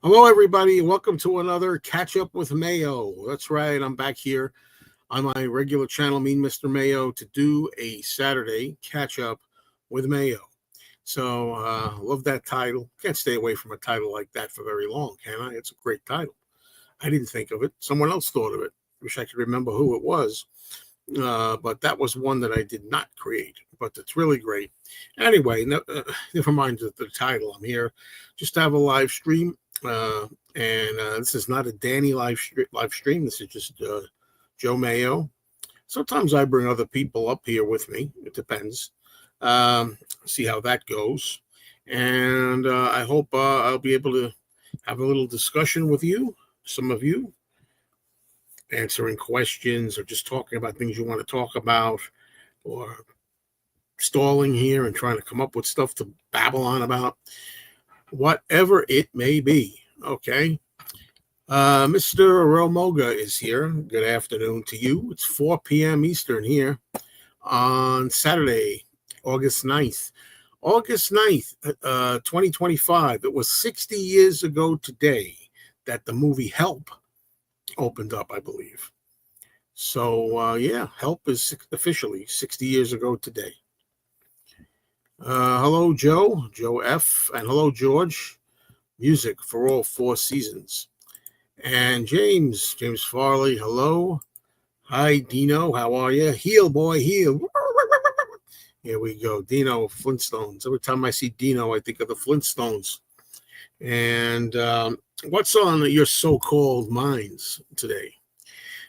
Hello, everybody. Welcome to another Catch-Up with Mayo. That's right. I'm back here on my regular channel, Mean Mr. Mayo, to do a Saturday Catch-Up with Mayo. So, love that title. Can't stay away from a title like that for very long, can I? It's a great title. I didn't think of it. Someone else thought of it. Wish I could remember who it was. But that was one that I did not create, but it's really great. Anyway, never mind the title. I'm here just to have a live stream. And this is not a Danny live stream. This is just Joe Mayo. Sometimes I bring other people up here with me. It depends. See how that goes. And I hope I'll be able to have a little discussion with you, some of you, answering questions or just talking about things you want to talk about, or stalling here and trying to come up with stuff to babble on about. Whatever it may be, okay? Mr. Romoga is here. Good afternoon to you. It's 4 p.m. Eastern here on Saturday, August 9th. August 9th, 2025. It was 60 years ago today that the movie Help opened up, I believe. So, yeah, Help is officially 60 years ago today. Hello, Joe F., and hello, George. Music for all 4 seasons. And James Farley, hello. Hi, Dino, how are you? Heel, boy, heel. Here we go, Dino, Flintstones. Every time I see Dino, I think of the Flintstones. And what's on your so-called minds today,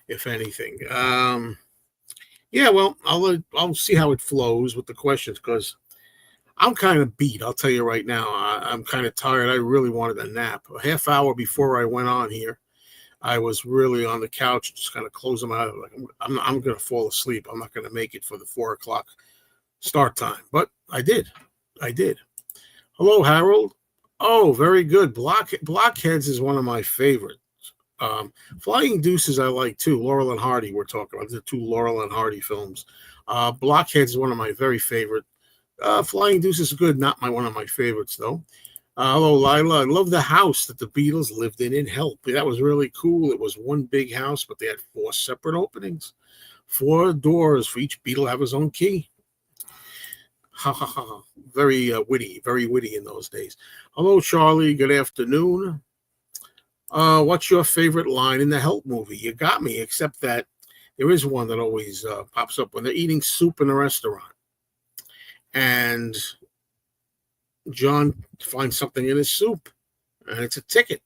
if anything? Yeah, well, I'll see how it flows with the questions, because I'm kind of beat. I'll tell you right now. I'm kind of tired. I really wanted a nap. A half hour before I went on here, I was really on the couch, just kind of closing my eyes. Like, I'm going to fall asleep. I'm not going to make it for the 4 o'clock start time. But I did. Hello, Harold. Oh, very good. Blockheads is one of my favorites. Flying Deuces I like too. Laurel and Hardy we're talking about. The 2 Laurel and Hardy films. Blockheads is one of my very favorite. Flying Deuces is good, not one of my favorites, though. Hello, Lila. I love the house that the Beatles lived in Help. That was really cool. It was one big house, but they had 4 separate openings. 4 doors for each Beatle have his own key. Ha, ha, ha. Very witty in those days. Hello, Charlie. Good afternoon. What's your favorite line in the Help movie? You got me, except that there is one that always pops up when they're eating soup in a restaurant. And John finds something in his soup, and it's a ticket.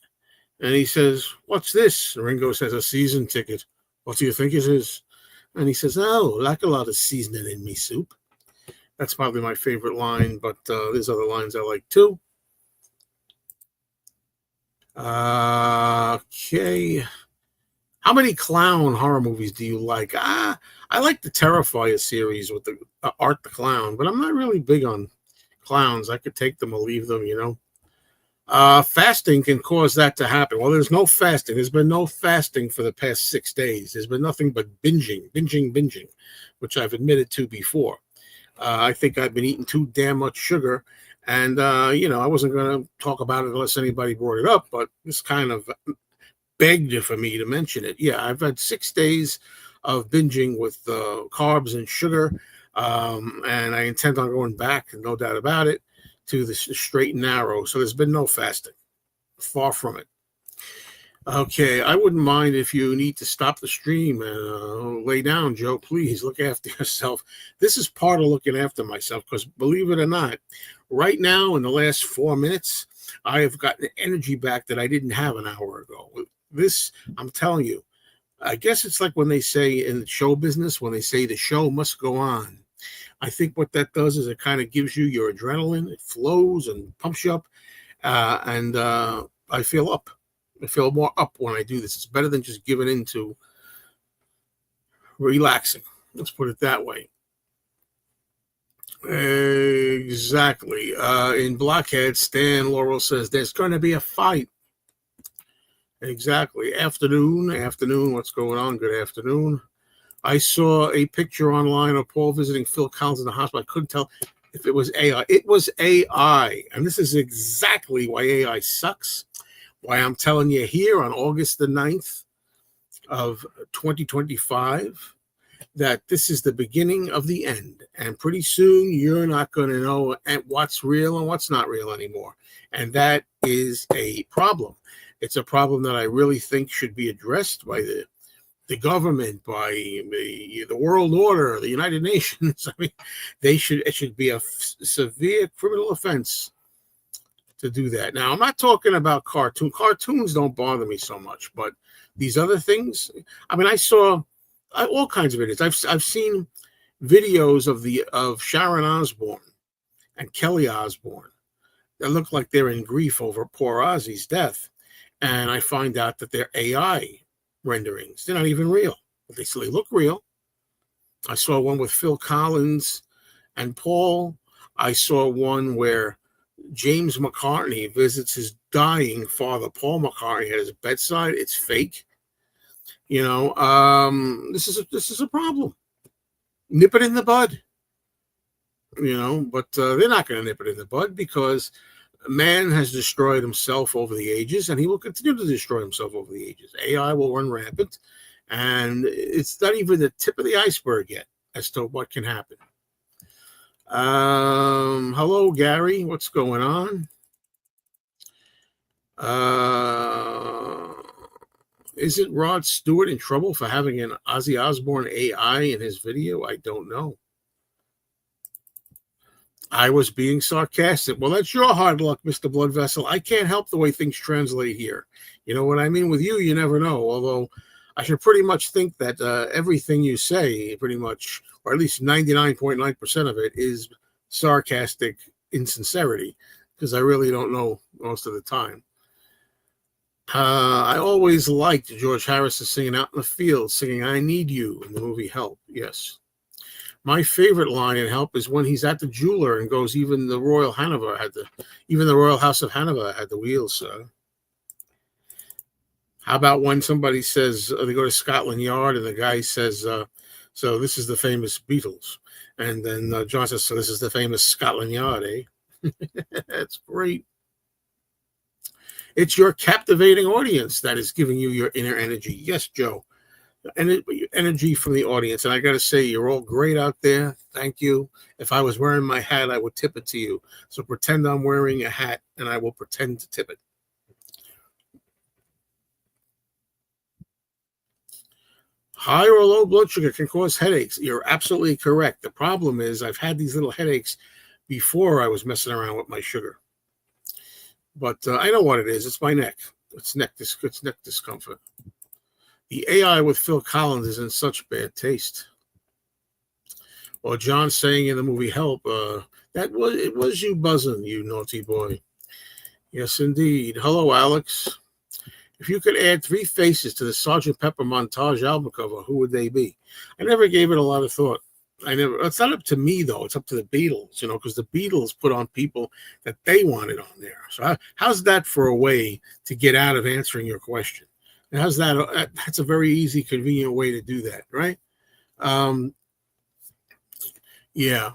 And he says, "What's this?" Ringo says, "A season ticket." "What do you think it is?" And he says, "Oh, like a lot of seasoning in me soup." That's probably my favorite line, but there's other lines I like too. Okay. How many clown horror movies do you like? I like the Terrifier series with the Art the Clown, but I'm not really big on clowns. I could take them or leave them, you know. Fasting can cause that to happen. Well, there's no fasting. There's been no fasting for the past 6 days. There's been nothing but binging, which I've admitted to before. I think I've been eating too damn much sugar, and, you know, I wasn't going to talk about it unless anybody brought it up, but this kind of begged for me to mention it. Yeah, I've had 6 days of binging with carbs and sugar, and I intend on going back, no doubt about it, to the straight and narrow. So there's been no fasting. Far from it. Okay, I wouldn't mind if you need to stop the stream and lay down, Joe. Please look after yourself. This is part of looking after myself, because believe it or not, right now in the last 4 minutes, I have gotten energy back that I didn't have an hour ago. This, I'm telling you, I guess it's like when they say in the show business, when they say the show must go on. I think what that does is it kind of gives you your adrenaline. It flows and pumps you up. And I feel up. I feel more up when I do this. It's better than just giving into relaxing. Let's put it that way. Exactly. In Blockhead, Stan Laurel says there's going to be a fight. Exactly. Afternoon. What's going on? Good afternoon. I saw a picture online of Paul visiting Phil Collins in the hospital. I couldn't tell if it was AI. It was AI. And this is exactly why AI sucks. Why I'm telling you here on August the 9th of 2025 that this is the beginning of the end. And pretty soon you're not going to know what's real and what's not real anymore. And that is a problem. It's a problem that I really think should be addressed by the government, by the world order, the United Nations. I mean, it should be a severe criminal offense to do that. Now, I'm not talking about cartoons. Cartoons don't bother me so much, but these other things, I mean, I saw all kinds of videos. I've seen videos of Sharon Osbourne and Kelly Osbourne that look like they're in grief over poor Ozzy's death, and I find out that they're AI renderings. They're not even real, but they still look real. I saw one with Phil Collins and Paul. I saw one where James McCartney visits his dying father, Paul McCartney, at his bedside. It's fake. You know, this is a problem. Nip it in the bud. You know, but they're not going to nip it in the bud because man has destroyed himself over the ages, and he will continue to destroy himself over the ages. AI will run rampant, and it's not even the tip of the iceberg yet as to what can happen. Hello, Gary. What's going on? Isn't Rod Stewart in trouble for having an Ozzy Osbourne AI in his video? I don't know. I was being sarcastic. Well, that's your hard luck, Mr. Blood Vessel. I can't help the way things translate here. You know what I mean? With you never know. Although I should pretty much think that everything you say, pretty much, or at least 99.9% of it, is sarcastic insincerity, because I really don't know most of the time. I always liked George Harrison singing out in the field, singing "I Need You" in the movie Help. Yes. My favorite line in Help is when he's at the jeweler and goes, even the Royal House of Hanover had the wheels, sir. How about when somebody says they go to Scotland Yard and the guy says, so this is the famous Beatles. And then John says, so this is the famous Scotland Yard, eh? That's great. It's your captivating audience that is giving you your inner energy. Yes, Joe. Energy from the audience. And I got to say, you're all great out there. Thank you. If I was wearing my hat, I would tip it to you. So pretend I'm wearing a hat and I will pretend to tip it. High or low blood sugar can cause headaches. You're absolutely correct. The problem is I've had these little headaches before I was messing around with my sugar. But I know what it is. It's my neck. It's neck discomfort. The AI with Phil Collins is in such bad taste. Or John saying in the movie Help, it was you buzzing, you naughty boy. Yes, indeed. Hello, Alex. If you could add 3 faces to the Sgt. Pepper montage album cover, who would they be? I never gave it a lot of thought. It's not up to me, though. It's up to the Beatles, because the Beatles put on people that they wanted on there. So how's that for a way to get out of answering your question? And how's that? That's a very easy, convenient way to do that, right? Yeah.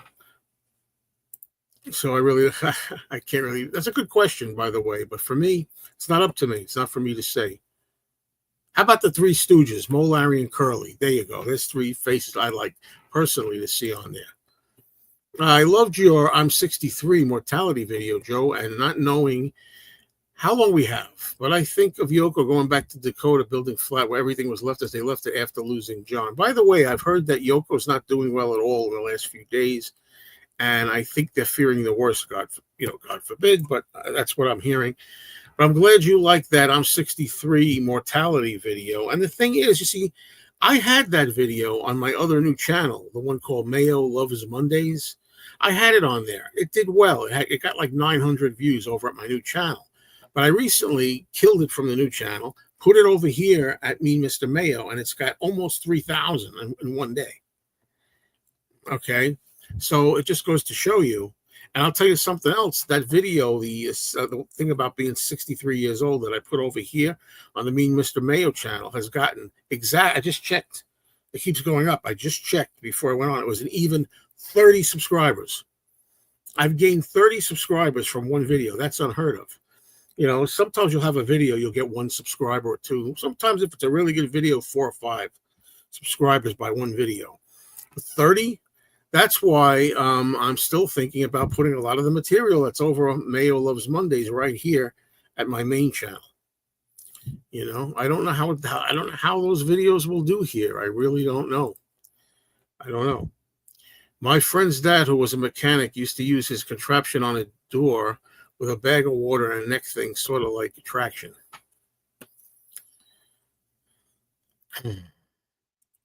So I can't really, that's a good question, by the way. But for me, it's not up to me. It's not for me to say. How about the 3 Stooges, Mo, Larry, and Curly? There you go. There's 3 faces I like personally to see on there. I loved your I'm 63 mortality video, Joe, and not knowing how long we have. But I think of Yoko going back to Dakota, building flat where everything was left as they left it after losing John. By the way, I've heard that Yoko's not doing well at all in the last few days, and I think they're fearing the worst. God forbid, but that's what I'm hearing. But I'm glad you like that I'm 63 mortality video. And the thing is, you see, I had that video on my other new channel, the one called Mayo Loves Mondays. I had it on there. It did well. It got like 900 views over at my new channel. But I recently killed it from the new channel, put it over here at Me, Mr. Mayo, and it's got almost 3,000 in one day. Okay? So it just goes to show you. And I'll tell you something else. That video, the thing about being 63 years old that I put over here on the Mean Mr. Mayo channel has gotten I just checked. It keeps going up. I just checked before I went on. It was an even 30 subscribers. I've gained 30 subscribers from one video. That's unheard of. Sometimes you'll have a video, you'll get one subscriber or two. Sometimes if it's a really good video, 4 or 5 subscribers by one video. But 30, that's why I'm still thinking about putting a lot of the material that's over on Mayo Loves Mondays right here at my main channel. I don't know how those videos will do here. I really don't know. I don't know. My friend's dad, who was a mechanic, used to use his contraption on a door with a bag of water and a neck thing, sort of like traction.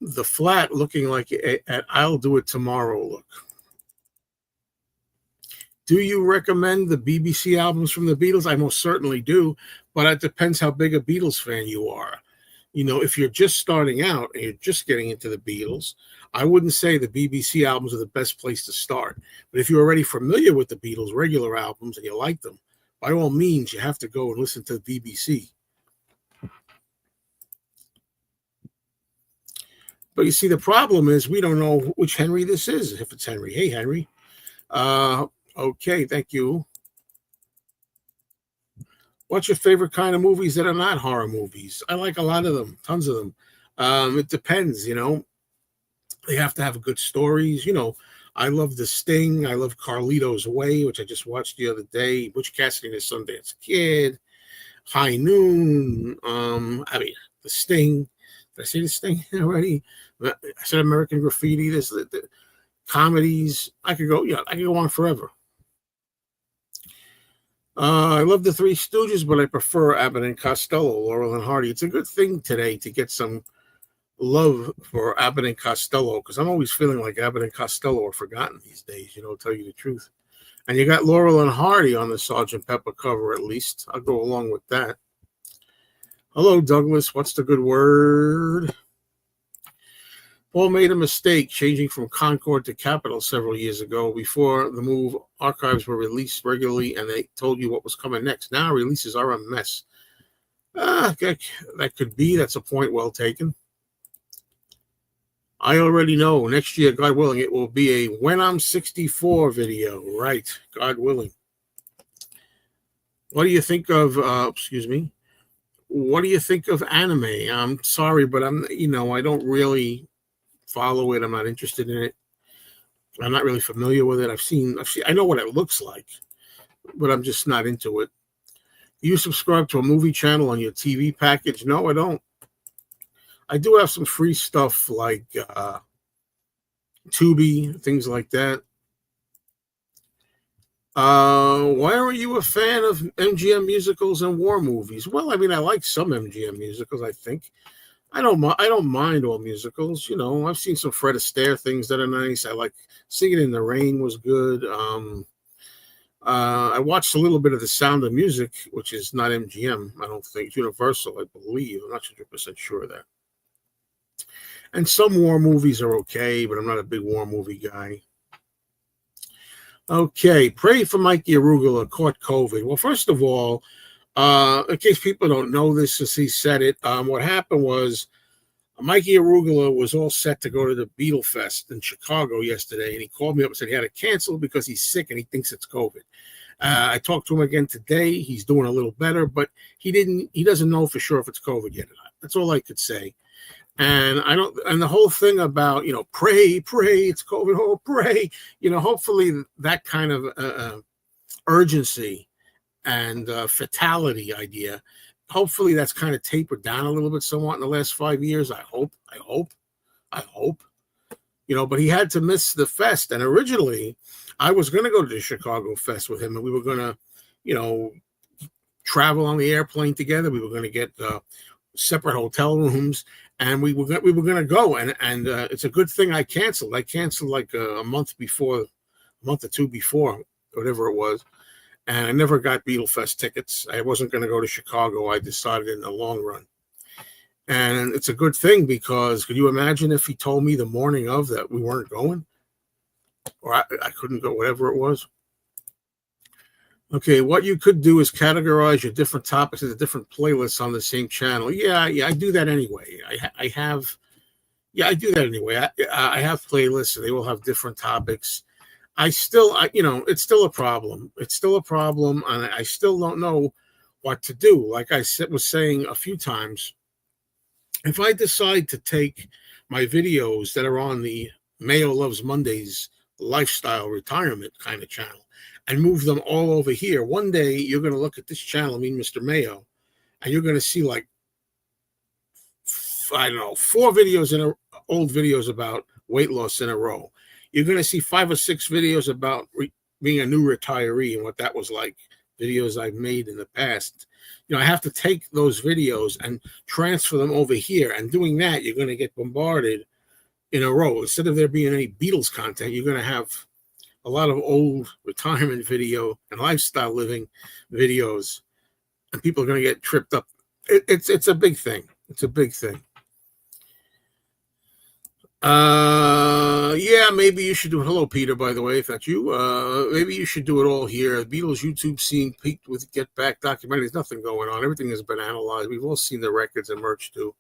The flat looking like an I'll do it tomorrow look. Do you recommend the BBC albums from the Beatles? I most certainly do, but it depends how big a Beatles fan you are. If you're just starting out and you're just getting into the Beatles, I wouldn't say the BBC albums are the best place to start. But if you're already familiar with the Beatles' regular albums and you like them, by all means, you have to go and listen to the BBC. But you see, the problem is we don't know which Henry this is, if it's Henry. Hey, Henry. Okay, thank you. What's your favorite kind of movies that are not horror movies? I like a lot of them, tons of them. It depends, They have to have good stories. I love The Sting. I love Carlito's Way, which I just watched the other day. Butch Cassidy and the Sundance Kid. High Noon. The Sting. Did I say The Sting already? I said American Graffiti. This the comedies. I could go on forever. I love the Three Stooges, but I prefer Abbott and Costello, Laurel and Hardy. It's a good thing today to get some love for Abbott and Costello, because I'm always feeling like Abbott and Costello are forgotten these days, tell you the truth. And you got Laurel and Hardy on the Sgt. Pepper cover, at least. I'll go along with that. Hello, Douglas. What's the good word? Paul made a mistake changing from Concord to Capitol several years ago. Before the move, archives were released regularly, and they told you what was coming next. Now releases are a mess. That could be. That's a point well taken. I already know. Next year, God willing, it will be a When I'm 64 video. Right. God willing. What do you think of, what do you think of anime? I'm sorry, but I don't really follow it. I'm not interested in it. I'm not really familiar with it. I've seen, I know what it looks like, but I'm just not into it. Do you subscribe to a movie channel on your TV package? No, I don't. I do have some free stuff like Tubi, things like that. Why are you a fan of MGM musicals and war movies? Well, I like some MGM musicals, I think. I don't mind all musicals. I've seen some Fred Astaire things that are nice. I like Singing in the Rain was good. I watched a little bit of The Sound of Music, which is not MGM. I don't think it's Universal, I believe. I'm not 100% sure of that. And some war movies are okay, but I'm not a big war movie guy. Okay, pray for Mikey Arugula, caught COVID. Well, first of all, in case people don't know this, since he said it, what happened was Mikey Arugula was all set to go to the Beatle Fest in Chicago yesterday, and he called me up and said he had to cancel because he's sick and he thinks it's COVID. I talked to him again today. He's doing a little better, but he doesn't know for sure if it's COVID yet or not. That's all I could say. And the whole thing about, pray, it's COVID, oh, pray, hopefully that kind of urgency and fatality idea, hopefully that's kind of tapered down a little bit somewhat in the last 5 years. I hope, but he had to miss the fest. And originally I was going to go to the Chicago Fest with him, and we were going to, travel on the airplane together. We were going to get separate hotel rooms, and we were going to go. And it's a good thing I canceled. I canceled like a month or two before, whatever it was. And I never got Beatle Fest tickets. I wasn't going to go to Chicago. I decided in the long run. And it's a good thing, because could you imagine if he told me the morning of that we weren't going? Or I couldn't go, whatever it was. Okay, what you could do is categorize your different topics into different playlists on the same channel. Yeah, I do that anyway. I do that anyway. I have playlists, and they will have different topics. It's still a problem. It's still a problem, and I still don't know what to do. Like I was saying a few times, if I decide to take my videos that are on the Mayo Loves Mondays lifestyle retirement kind of channel and move them all over here, one day you're going to look at this channel, Mr. Mayo, and you're going to see like, I don't know, 4 videos old videos about weight loss in a row. You're going to see 5 or 6 videos about being a new retiree and what that was like, videos I've made in the past. I have to take those videos and transfer them over here. And doing that, you're going to get bombarded in a row. Instead of there being any Beatles content, you're going to have a lot of old retirement video and lifestyle living videos, and people are going to get tripped up. It's a big thing. It's a big thing. Yeah, maybe you should do it. Hello, Peter, by the way, if that's you. Maybe you should do it all here. The Beatles YouTube scene peaked with Get Back documentary. There's nothing going on. Everything has been analyzed. We've all seen the records and merch too.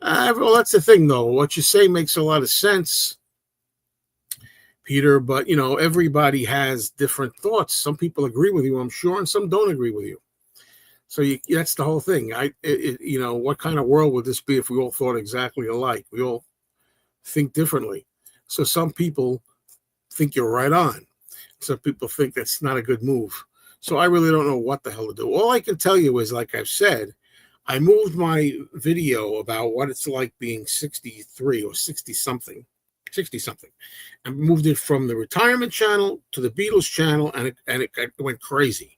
Well, that's the thing, though. What you say makes a lot of sense, Peter, but, everybody has different thoughts. Some people agree with you, I'm sure, and some don't agree with you. So that's the whole thing. What kind of world would this be if we all thought exactly alike? We all think differently. So some people think you're right on. Some people think that's not a good move. So I really don't know what the hell to do. All I can tell you is, like I've said, I moved my video about what it's like being 63 or 60 something, and moved it from the retirement channel to the Beatles channel, and it went crazy.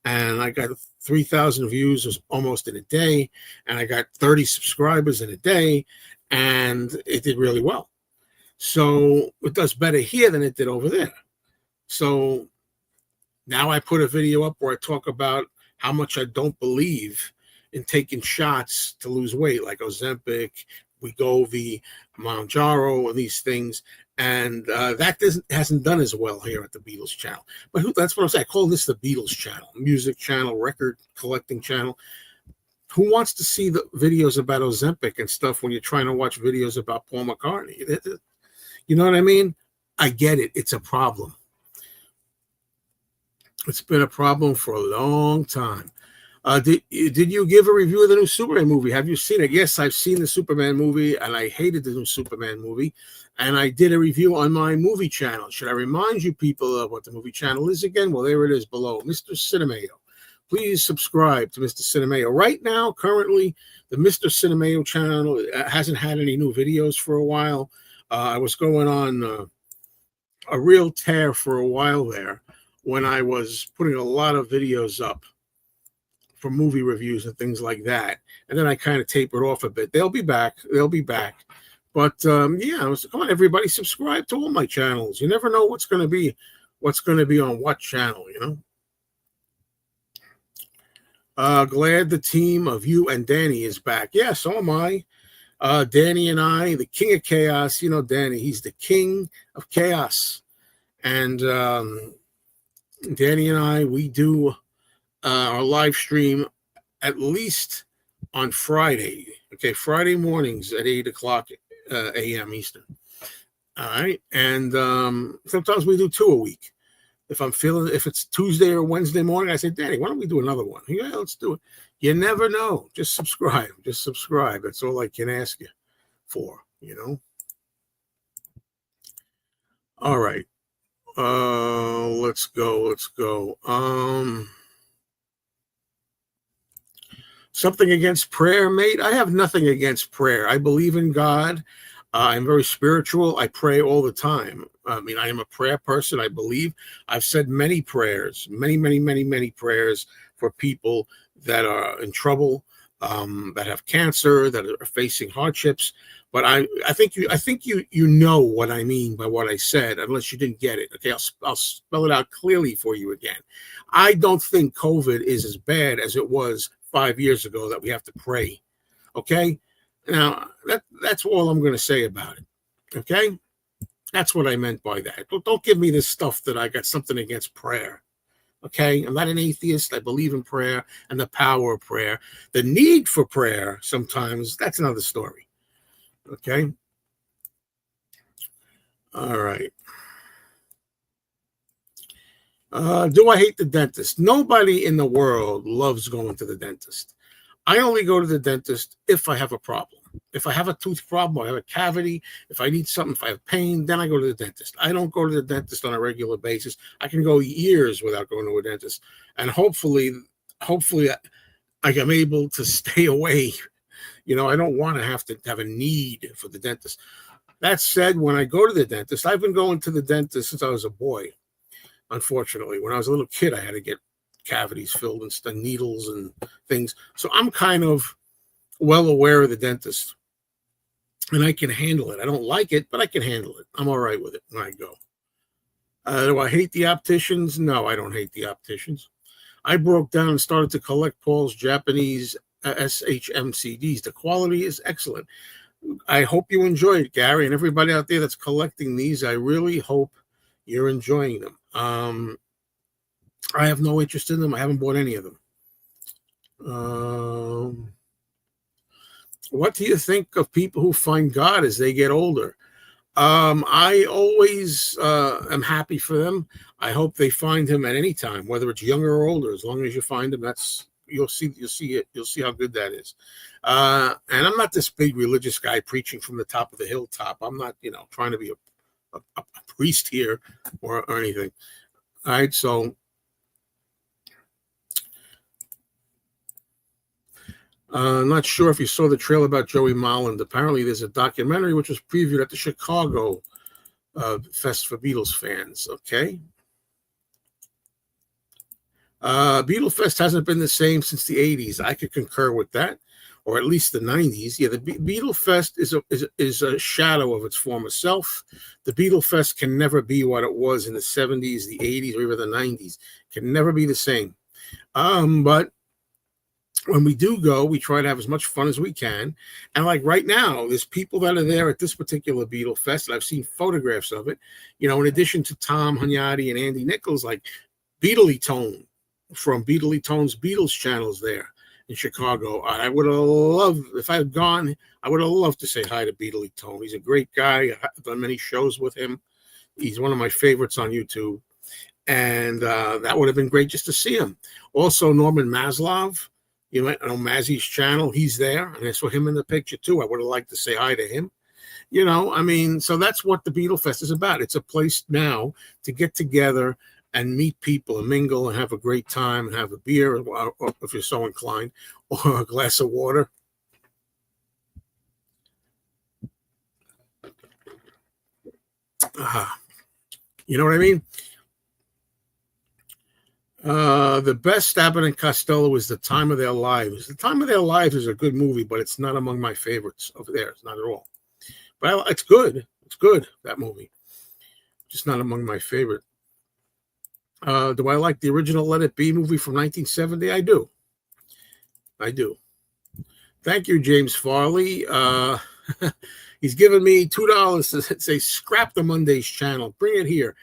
And I got 3,000 views almost in a day, and I got 30 subscribers in a day, and it did really well. So it does better here than it did over there. So now I put a video up where I talk about how much I don't believe in taking shots to lose weight, like Ozempic, Wegovy, Mounjaro, and these things. And that hasn't done as well here at the Beatles channel. But that's what I'm saying. I call this the Beatles channel, music channel, record collecting channel. Who wants to see the videos about Ozempic and stuff when you're trying to watch videos about Paul McCartney? You know what I mean? I get it. It's a problem. It's been a problem for a long time. Did you give a review of the new Superman movie? Have you seen it? Yes, I've seen the Superman movie, and I hated the new Superman movie. And I did a review on my movie channel. Should I remind you people of what the movie channel is again? Well, there it is below. Mr. Cinemayo. Please subscribe to Mr. Cinemayo. Right now, currently, the Mr. Cinemayo channel hasn't had any new videos for a while. I was going on a real tear for a while there when I was putting a lot of videos up for movie reviews and things like that. And then I kind of tapered off a bit. They'll be back. But come on, everybody, subscribe to all my channels. You never know what's going to be on what channel, Glad the team of you and Danny is back. Yeah, so am I. Danny and I, the king of chaos. Danny, he's the king of chaos. And Danny and I, we do our live stream at least on Friday. Okay, Friday mornings at 8 o'clock a.m. Eastern. All right, and sometimes we do 2 a week. If it's Tuesday or Wednesday morning, I say, Danny, why don't we do another one? Yeah, let's do it. You never know. Just subscribe. That's all I can ask you for, All right. Let's go. Something against prayer, mate? I have nothing against prayer. I believe in God. I'm very spiritual. I pray all the time. I am a prayer person. I believe. I've said many prayers, many prayers for people that are in trouble, that have cancer, that are facing hardships. But I think you know what I mean by what I said, unless you didn't get it. Okay, I'll spell it out clearly for you again. I don't think COVID is as bad as it was 5 years ago that we have to pray. Okay, now that's all I'm going to say about it. Okay, that's what I meant by that. Don't give me this stuff that I got something against prayer. Okay, I'm not an atheist. I believe in prayer and the power of prayer. The need for prayer sometimes, that's another story. Okay. All right. Do I hate the dentist? Nobody in the world loves going to the dentist. I only go to the dentist if I have a problem. If I have a tooth problem, or I have a cavity, if I need something, if I have pain, then I go to the dentist. I don't go to the dentist on a regular basis. I can go years without going to a dentist. And hopefully I am able to stay away. I don't want to have a need for the dentist. That said, when I go to the dentist, I've been going to the dentist since I was a boy. Unfortunately, when I was a little kid, I had to get cavities filled and needles and things. So I'm kind of well aware of the dentist, and I can handle it. I don't like it, but I can handle it. I'm all right with it when I go. Do I hate the opticians? No, I don't hate the opticians. I broke down and started to collect Paul's Japanese SHM CDs. The quality is excellent. I hope you enjoy it, Gary, and everybody out there that's collecting these. I really hope you're enjoying them. I have no interest in them. I haven't bought any of them. What do you think of people who find God as they get older? I always am happy for them. I hope they find him at any time, whether it's younger or older. As long as you find him, you'll see it. You'll see how good that is. And I'm not this big religious guy preaching from the top of the hilltop. I'm not, trying to be a priest here or anything. All right, so I'm not sure if you saw the trailer about Joey Molland. Apparently, there's a documentary which was previewed at the Chicago Fest for Beatles fans. Okay. Beatle Fest hasn't been the same since the 80s. I could concur with that, or at least the 90s. Yeah, the Beatle Fest is a shadow of its former self. The Beatle Fest can never be what it was in the 70s, the 80s, or even the 90s. It can never be the same. But when we do go, we try to have as much fun as we can. And like right now, there's people that are there at this particular Beatle Fest, and I've seen photographs of it. In addition to Tom Hunyadi and Andy Nichols, like Beatley Tone from Beatley Tone's Beatles channels there in Chicago. I would have loved, if I had gone, I would have loved to say hi to Beatley Tone. He's a great guy. I've done many shows with him. He's one of my favorites on YouTube. And that would have been great just to see him. Also, Norman Maslov, on Mazzy's channel, he's there. And I saw him in the picture too. I would have liked to say hi to him. So that's what the Beatle Fest is about. It's a place now to get together and meet people and mingle and have a great time and have a beer, or if you're so inclined, or a glass of water. You know what I mean? The best Abbott and Costello is The Time of Their Lives. The Time of Their Lives is a good movie, but it's not among my favorites over there. It's not at all. But it's good. It's good, that movie. Just not among my favorite. Do I like the original Let It Be movie from 1970? I do. Thank you, James Farley. He's given me $2 to say, scrap the Mondays channel. Bring it here.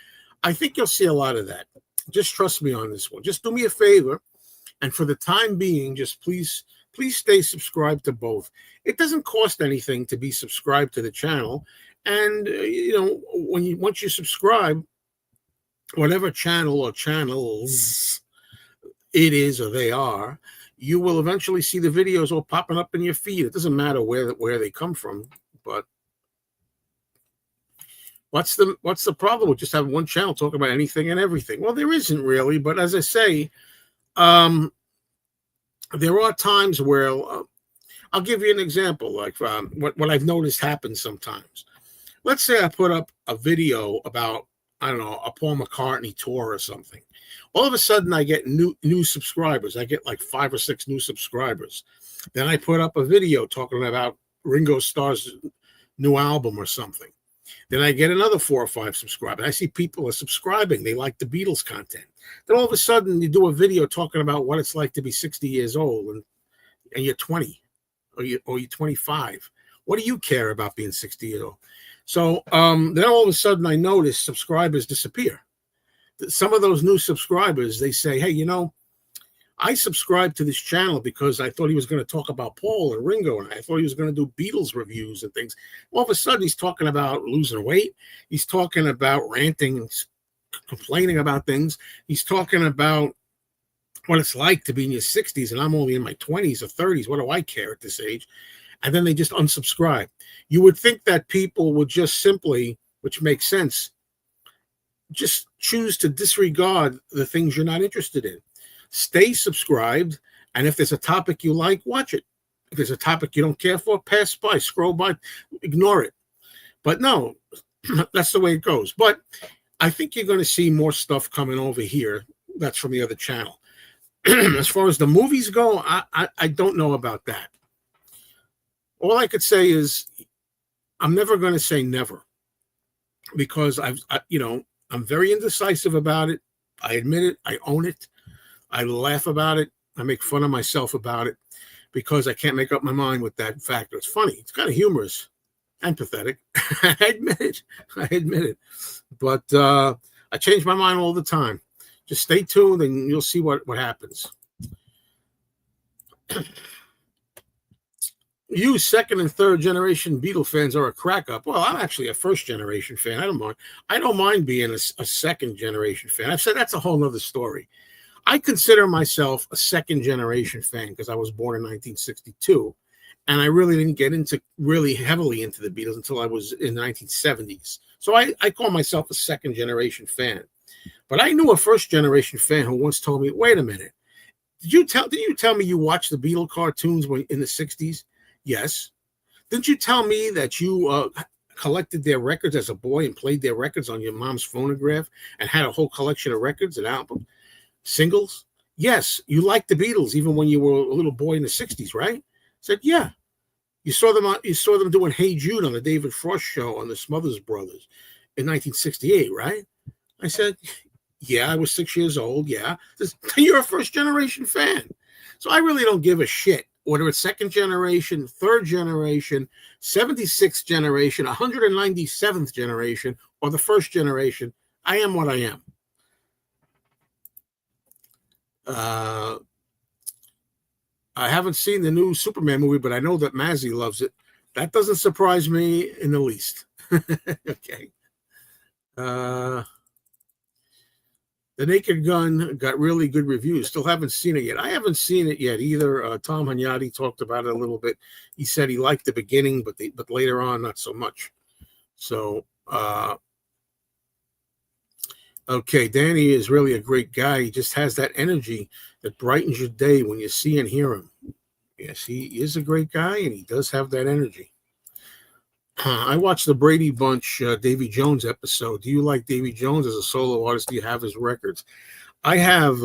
I think you'll see a lot of that. Just trust me on this one. Just do me a favor. And for the time being, just please stay subscribed to both. It doesn't cost anything to be subscribed to the channel. And, once you subscribe, whatever channel or channels it is or they are, you will eventually see the videos all popping up in your feed. It doesn't matter where they come from, but what's the problem with just having one channel talk about anything and everything? Well, there isn't really, but as I say, there are times where I'll give you an example, like what I've noticed happens sometimes. Let's say I put up a video about, I don't know, a Paul McCartney tour or something. All of a sudden, I get new subscribers. I get like 5 or 6 new subscribers. Then I put up a video talking about Ringo Starr's new album or something. Then I get another 4 or 5 subscribers. I see people are subscribing. They like the Beatles content. Then all of a sudden, you do a video talking about what it's like to be 60 years old, and you're 20 or you're 25. What do you care about being 60 years old? So then all of a sudden I notice subscribers disappear. Some of those new subscribers, they say, hey, I subscribed to this channel because I thought he was going to talk about Paul and Ringo, and I thought he was going to do Beatles reviews and things. All of a sudden he's talking about losing weight. He's talking about ranting complaining about things. He's talking about what it's like to be in your 60s, and I'm only in my 20s or 30s. What do I care at this age? And then they just unsubscribe. You would think that people would just simply, which makes sense, just choose to disregard the things you're not interested in. Stay subscribed, and if there's a topic you like, watch it. If there's a topic you don't care for, pass by, scroll by, ignore it. But no, that's the way it goes. But I think you're going to see more stuff coming over here. That's from the other channel. As far as the movies go, I don't know about that. All I could say is I'm never going to say never, because I'm very indecisive about it. I admit it. I own it. I laugh about it. I make fun of myself about it because I can't make up my mind with that factor. It's funny. It's kind of humorous and pathetic. I admit it. But I change my mind all the time. Just stay tuned and you'll see what happens. You second and third generation Beatle fans are a crack up. Well, I'm actually a first generation fan. I don't mind being a second generation fan. I've said that's a whole nother story. I consider myself a second generation fan because I was born in 1962, and I really didn't get really heavily into the Beatles until I was in the 1970s. So I call myself a second generation fan. But I knew a first generation fan who once told me, "Wait a minute, did you tell me you watched the Beatle cartoons in the 60s?" Yes. Didn't you tell me that you collected their records as a boy and played their records on your mom's phonograph and had a whole collection of records and albums, singles? Yes. You liked the Beatles even when you were a little boy in the 60s, right? I said, yeah. You saw them doing Hey Jude on the David Frost show on the Smothers Brothers in 1968, right? I said, yeah, I was 6 years old. Yeah. You're a first generation fan. So I really don't give a shit whether it's second generation, third generation, 76th generation, 197th generation, or the first generation. I am what I am. I haven't seen the new Superman movie, but I know that Mazzy loves it. That doesn't surprise me in the least. Okay. The Naked Gun got really good reviews. Still haven't seen it yet. I haven't seen it yet either. Tom Hunyadi talked about it a little bit. He said he liked the beginning, but later on, not so much. So, okay, Danny is really a great guy. He just has that energy that brightens your day when you see and hear him. Yes, he is a great guy, and he does have that energy. I watched the Brady Bunch Davy Jones episode. Do you like Davy Jones as a solo artist? Do you have his records? I have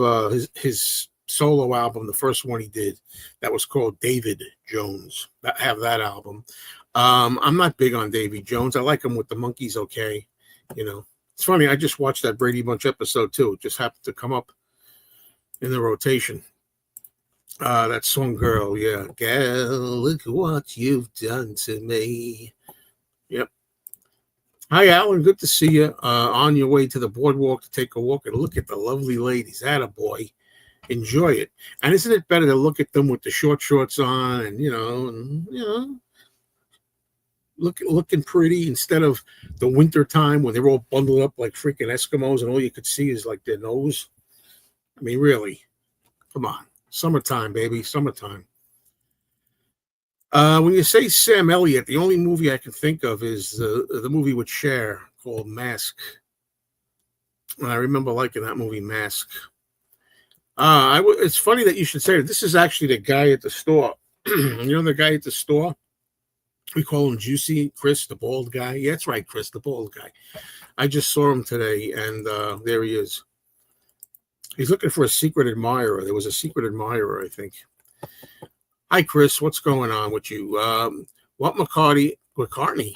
his solo album, the first one he did, that was called David Jones. I have that album. I'm not big on Davy Jones. I like him with the Monkees, okay. It's funny. I just watched that Brady Bunch episode too. It just happened to come up in the rotation. That song, Girl, yeah. Girl, look what you've done to me. Yep. Hi, Alan. Good to see you. On your way to the boardwalk to take a walk and look at the lovely ladies. Attaboy. Enjoy it. And isn't it better to look at them with the short shorts on and looking pretty instead of the winter time when they're all bundled up like freaking Eskimos and all you could see is like their nose? I mean, really. Come on. Summertime, baby. Summertime. When you say Sam Elliott, the only movie I can think of is the movie with Cher called Mask. And I remember liking that movie, Mask. It's funny that you should say that. This is actually the guy at the store. The guy at the store? We call him Juicy, Chris, the bald guy. Yeah, that's right, Chris, the bald guy. I just saw him today, and there he is. He's looking for a secret admirer. There was a secret admirer, I think. Hi, Chris. What's going on with you? What McCartney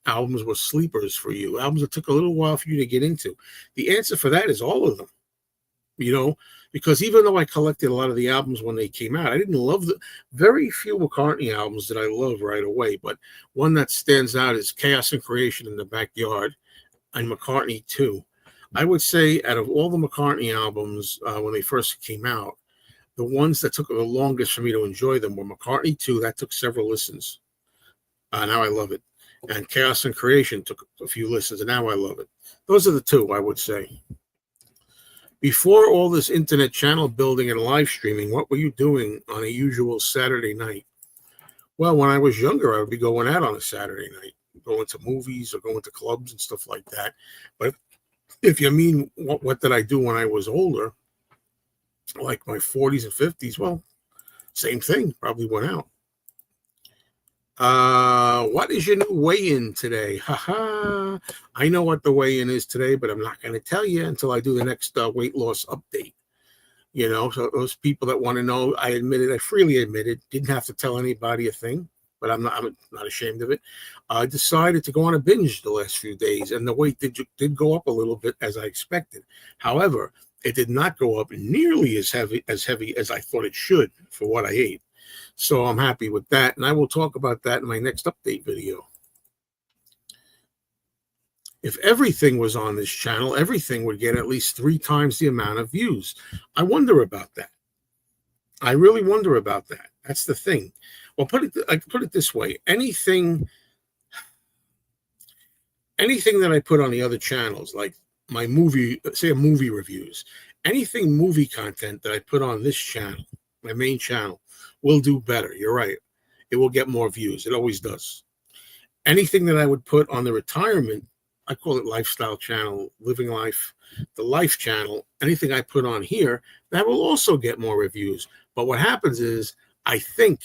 albums were sleepers for you? Albums that took a little while for you to get into? The answer for that is all of them. Because even though I collected a lot of the albums when they came out, I didn't love very few McCartney albums that I love right away. But one that stands out is Chaos and Creation in the Backyard and McCartney 2. I would say out of all the McCartney albums when they first came out, the ones that took the longest for me to enjoy them were McCartney 2. That took several listens. Now I love it. And Chaos and Creation took a few listens, and now I love it. Those are the two, I would say. Before all this internet channel building and live streaming, what were you doing on a usual Saturday night? Well, when I was younger, I would be going out on a Saturday night, going to movies or going to clubs and stuff like that. But if you mean what did I do when I was older, like my 40s and 50s, well, same thing, probably went out. What is your new weigh-in today? Haha. I know what the weigh-in is today, but I'm not going to tell you until I do the next weight loss update. You know, so those people that want to know, I freely admitted, didn't have to tell anybody a thing, but I'm not ashamed of it. I decided to go on a binge the last few days, and the weight did go up a little bit as I expected. However, it did not go up nearly as heavy as I thought it should for what I ate. So I'm happy with that, and I will talk about that in my next update video. If everything was on this channel, everything would get at least 3 times the amount of views. I wonder about that. I really wonder about that. That's the thing. Well, I put it this way: anything that I put on the other channels, like my movie reviews, anything movie content that I put on this channel, my main channel, will do better. You're right. It will get more views. It always does. Anything that I would put on the retirement, I call it lifestyle channel, living life, the life channel, anything I put on here, that will also get more reviews. But what happens is, I think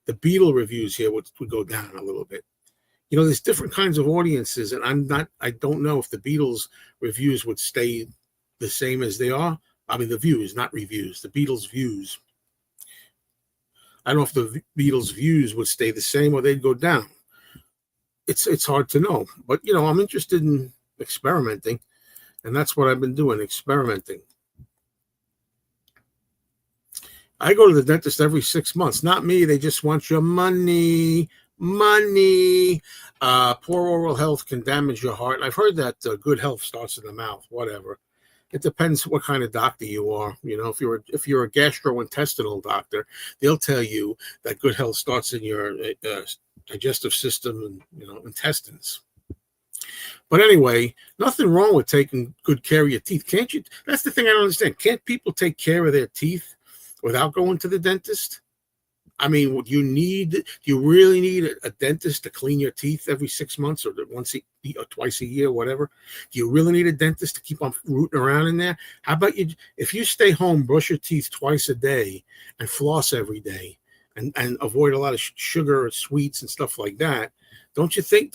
the Beatle reviews here would go down a little bit. You know, there's different kinds of audiences, and I don't know if the Beatles reviews would stay the same as they are. I mean, the views, not reviews, the Beatles views. I don't know if the Beatles views would stay the same or they'd go down. It's hard to know, but you know, I'm interested in experimenting, and that's what I've been doing, experimenting. I go to the dentist every 6 months. Not me. They just want your money. Money. Poor oral health can damage your heart. And I've heard that good health starts in the mouth. Whatever. It depends what kind of doctor you are. You know, if you're a gastrointestinal doctor, they'll tell you that good health starts in your digestive system and, you know, intestines. But anyway, nothing wrong with taking good care of your teeth. Can't you? That's the thing I don't understand. Can't people take care of their teeth without going to the dentist? I mean, do you really need a dentist to clean your teeth every 6 months or twice a year, whatever? Do you really need a dentist to keep on rooting around in there? How about if you stay home, brush your teeth twice a day and floss every day and avoid a lot of sugar or sweets and stuff like that, don't you think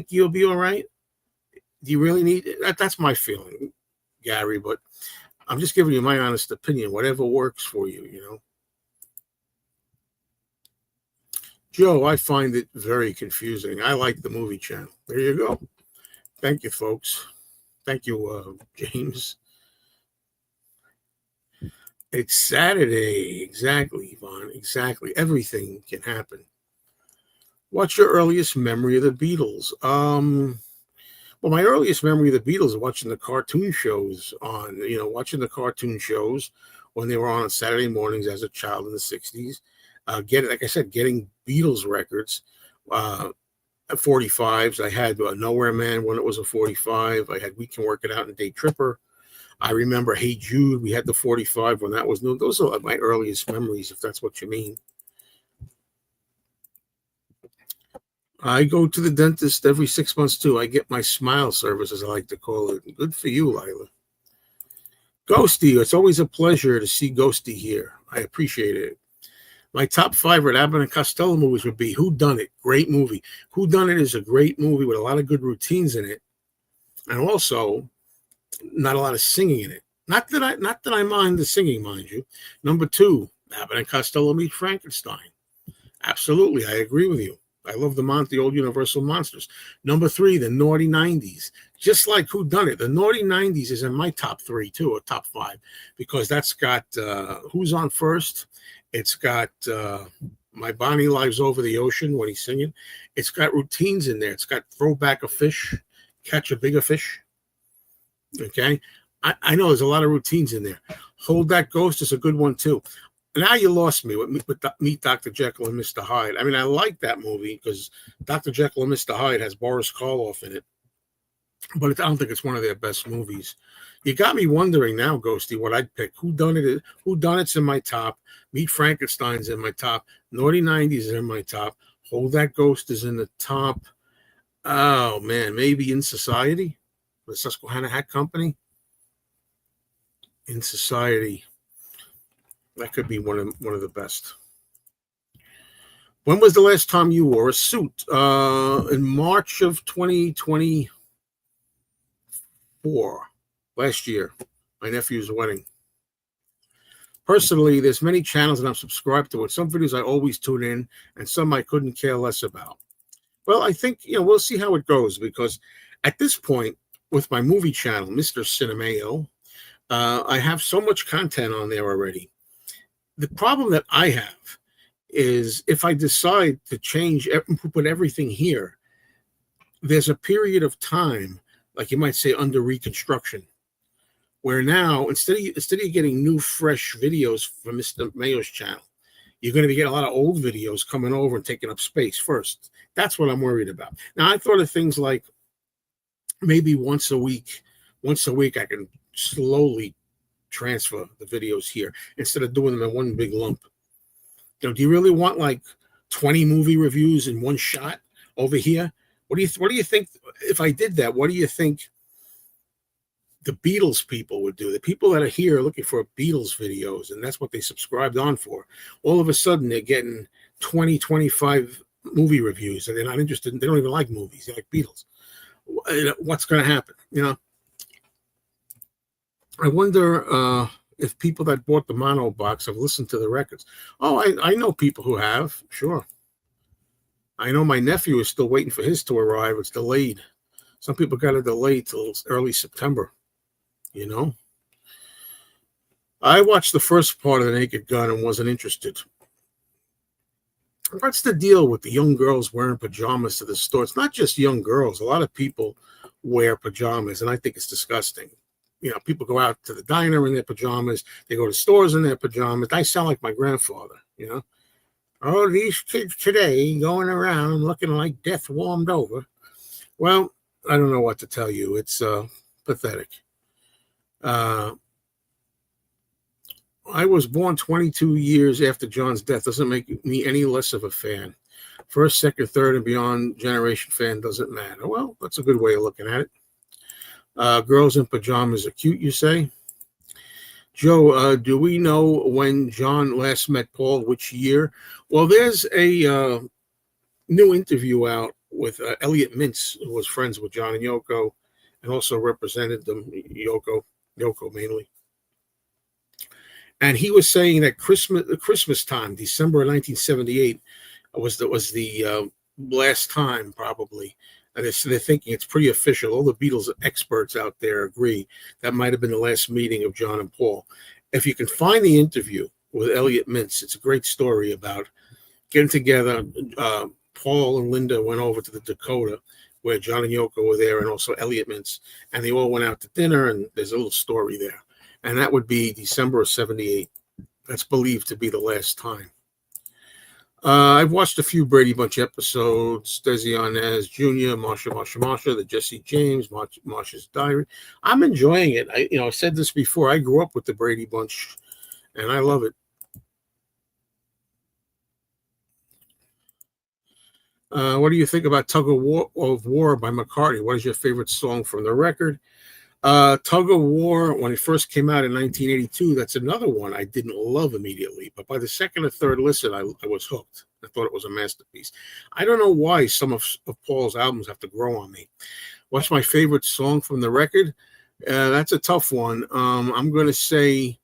you'll be all right? Do you really need that? That's my feeling, Gary, but I'm just giving you my honest opinion, whatever works for you, you know. Joe, I find it very confusing. I like the movie channel. There you go. Thank you, folks. Thank you, James. It's Saturday. Exactly, Yvonne. Exactly. Everything can happen. What's your earliest memory of the Beatles? Well, my earliest memory of the Beatles is watching the cartoon shows watching the cartoon shows when they were on Saturday mornings as a child in the 60s. Getting Beatles records, 45s. I had Nowhere Man when it was a 45. I had We Can Work It Out and Day Tripper. I remember Hey Jude. We had the 45 when that was new. Those are my earliest memories, if that's what you mean. I go to the dentist every 6 months too. I get my smile service, as I like to call it. Good for you, Lila. Ghosty, it's always a pleasure to see Ghosty here. I appreciate it. My top 5 Abbott and Costello movies would be Who Done It? Great movie. Who Done It is a great movie with a lot of good routines in it, and also not a lot of singing in it. Not that I mind the singing, mind you. Number 2, Abbott and Costello Meet Frankenstein. Absolutely, I agree with you. I love the old Universal Monsters. Number 3, the Naughty 90s. Just like Who Done It? The Naughty 90s is in my top 3 too, or top 5, because that's got Who's on First. It's got My Bonnie Lies Over the Ocean when he's singing. It's got routines in there. It's got Throwback a Fish, Catch a Bigger Fish. Okay. I know there's a lot of routines in there. Hold That Ghost is a good one too. now you lost me with Meet Dr. Jekyll and Mr. Hyde. I mean, I like that movie because Dr. Jekyll and Mr. Hyde has Boris Karloff in it, but I don't think it's one of their best movies. You got me wondering now, Ghosty, what I'd pick. Whodunit's in my top. Meet Frankenstein's in my top. Naughty 90s is in my top. Hold That Ghost is in the top. Oh, man, maybe In Society, the Susquehanna Hat Company. In Society. That could be one of the best. When was the last time you wore a suit? In March of 2024, last year, my nephew's wedding. Personally, there's many channels that I'm subscribed to. With some videos I always tune in, and some I couldn't care less about. Well, I think we'll see how it goes, because at this point, with my movie channel, Mr. Cinemayo, I have so much content on there already. The problem that I have is if I decide to change, put everything here, there's a period of time, like you might say, under reconstruction, where now instead of getting new, fresh videos from Mr. Mayo's channel, you're going to be getting a lot of old videos coming over and taking up space first. That's what I'm worried about. Now, I thought of things like maybe once a week I can slowly transfer the videos here instead of doing them in one big lump. Do you really want like 20 movie reviews in one shot over here? What do you think if I did that? What do you think the Beatles people would do? The people that are here looking for Beatles videos, and that's what they subscribed on for, all of a sudden they're getting 20, 25 movie reviews, and they're not interested. They don't even like movies. They like Beatles. What's going to happen? I wonder if people that bought the mono box have listened to the records. Oh, I know people who have, sure. I know my nephew is still waiting for his to arrive. It's delayed. Some people got it delayed till early September, I watched the first part of The Naked Gun and wasn't interested. What's the deal with the young girls wearing pajamas to the store? It's not just young girls. A lot of people wear pajamas, and I think it's disgusting. People go out to the diner in their pajamas. They go to stores in their pajamas. I sound like my grandfather, Oh, these kids today going around looking like death warmed over. Well, I don't know what to tell you. It's pathetic. I was born 22 years after John's death. Doesn't make me any less of a fan. First, second, third, and beyond generation fan doesn't matter. Well, that's a good way of looking at it. Girls in pajamas are cute, you say? Joe, do we know when John last met Paul, which year? Well, there's a new interview out with Elliot Mintz, who was friends with John and Yoko, and also represented them, Yoko mainly. And he was saying that Christmas time, December of 1978, was the last time, probably. And they're thinking it's pretty official. All the Beatles experts out there agree that might have been the last meeting of John and Paul. If you can find the interview with Elliot Mintz, it's a great story about getting together. Paul and Linda went over to the Dakota where John and Yoko were there, and also Elliot Mintz, and they all went out to dinner, and there's a little story there. And that would be December of 78. That's believed to be the last time. I've watched a few Brady Bunch episodes, Desi Arnaz Jr., Marsha, the Jesse James, Marsha's Diary. I'm enjoying it. I said this before. I grew up with the Brady Bunch, and I love it. What do you think about Tug of War by McCartney? What is your favorite song from the record? Tug of War, when it first came out in 1982, that's another one I didn't love immediately. But by the second or third listen, I was hooked. I thought it was a masterpiece. I don't know why some of Paul's albums have to grow on me. What's my favorite song from the record? That's a tough one. I'm going to say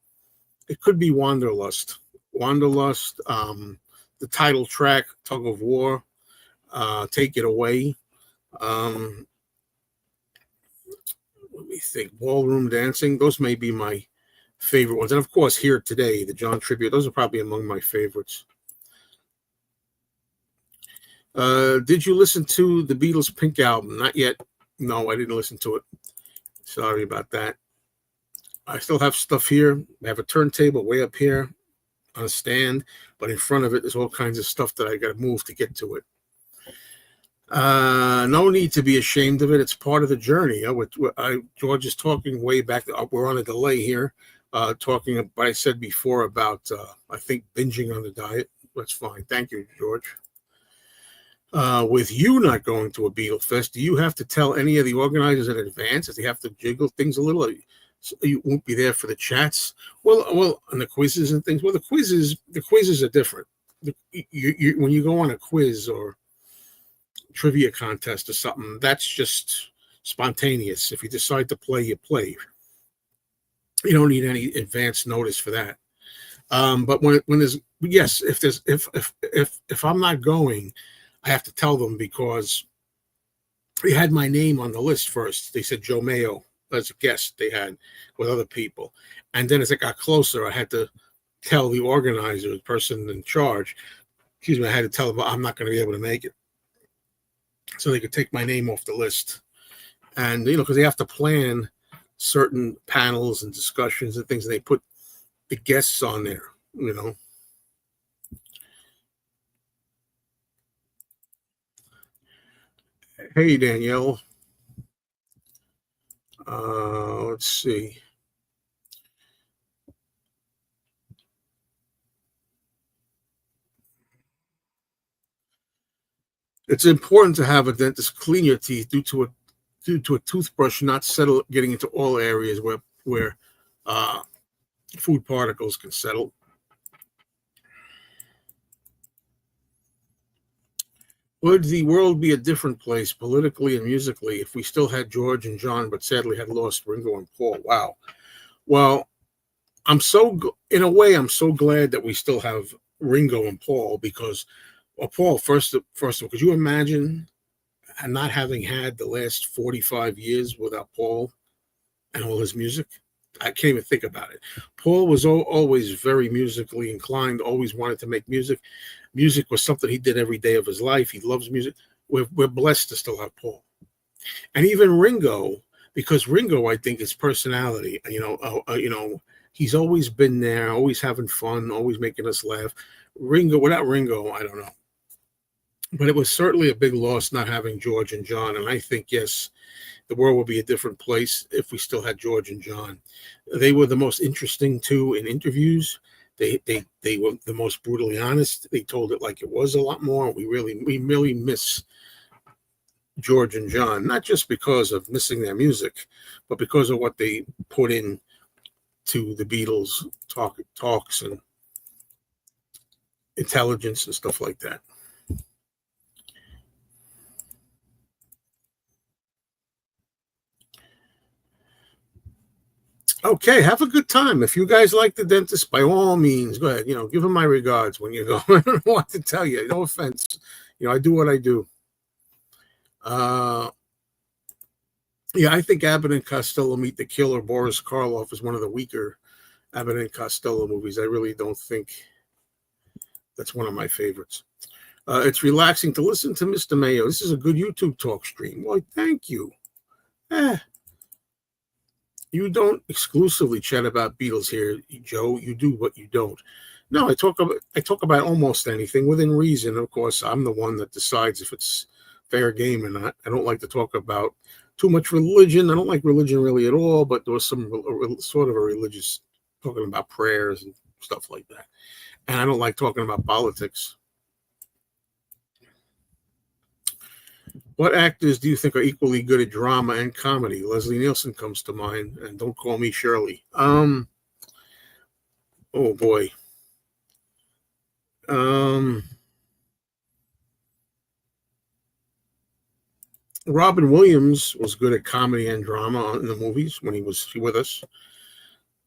it could be Wanderlust. Wanderlust, the title track, Tug of War, Take It Away. Let me think. Ballroom Dancing. Those may be my favorite ones. And of course, Here Today, the John tribute. Those are probably among my favorites. Did you listen to the Beatles' Pink album? Not yet. No, I didn't listen to it. Sorry about that. I still have stuff here. I have a turntable way up here. on a stand, but in front of it, there's all kinds of stuff that I got to move to get to it. No need to be ashamed of it. It's part of the journey. George is talking way back. We're on a delay here, talking. But I said before about I think binging on the diet. That's fine. Thank you, George. With you not going to a Beatle Fest, do you have to tell any of the organizers in advance if they have to jiggle things a little? So you won't be there for the chats. Well, and the quizzes and things. Well, the quizzes are different. When you go on a quiz or trivia contest or something, that's just spontaneous. If you decide to play, you play. You don't need any advance notice for that. But when there's if I'm not going, I have to tell them because they had my name on the list first. They said Joe Mayo as a guest they had with other people. And then as it got closer, I had to tell the organizer, the person in charge, I had to tell them I'm not going to be able to make it. So they could take my name off the list. And, because they have to plan certain panels and discussions and things, and they put the guests on there, Hey, Danielle. Let's see. It's important to have a dentist clean your teeth due to a toothbrush not getting into all areas where food particles can settle. Would the world be a different place politically and musically if we still had George and John, but sadly had lost Ringo and Paul? Wow. Well, I'm so glad that we still have Ringo and Paul because, Paul, first of all, could you imagine not having had the last 45 years without Paul and all his music? I can't even think about it. Paul was always very musically inclined, always wanted to make music. Music was something he did every day of his life. He loves music. We're blessed to still have Paul. And even Ringo, because Ringo, I think, his personality, he's always been there, always having fun, always making us laugh. Without Ringo, I don't know. But it was certainly a big loss not having George and John. And I think, yes, the world would be a different place if we still had George and John. They were the most interesting two in interviews. They were the most brutally honest. They told it like it was a lot more. We really miss George and John, not just because of missing their music, but because of what they put in to the Beatles talks and intelligence and stuff like that. Okay, have a good time. If you guys like the dentist, by all means, go ahead. Give him my regards when you go. I don't know what to tell you. No offense. I do what I do. Yeah, I think Abbott and Costello Meet the Killer, Boris Karloff, is one of the weaker Abbott and Costello movies. I really don't think that's one of my favorites. It's relaxing to listen to Mr. Mayo. This is a good YouTube talk stream. Well, thank you. You don't exclusively chat about Beatles here, Joe. You do what you don't. No, I talk about almost anything within reason. Of course, I'm the one that decides if it's fair game or not. I don't like to talk about too much religion. I don't like religion really at all, but there was some sort of a religious talking about prayers and stuff like that. And I don't like talking about politics. What actors do you think are equally good at drama and comedy? Leslie Nielsen comes to mind, and Don't Call Me Shirley. Oh boy. Robin Williams was good at comedy and drama in the movies when he was with us.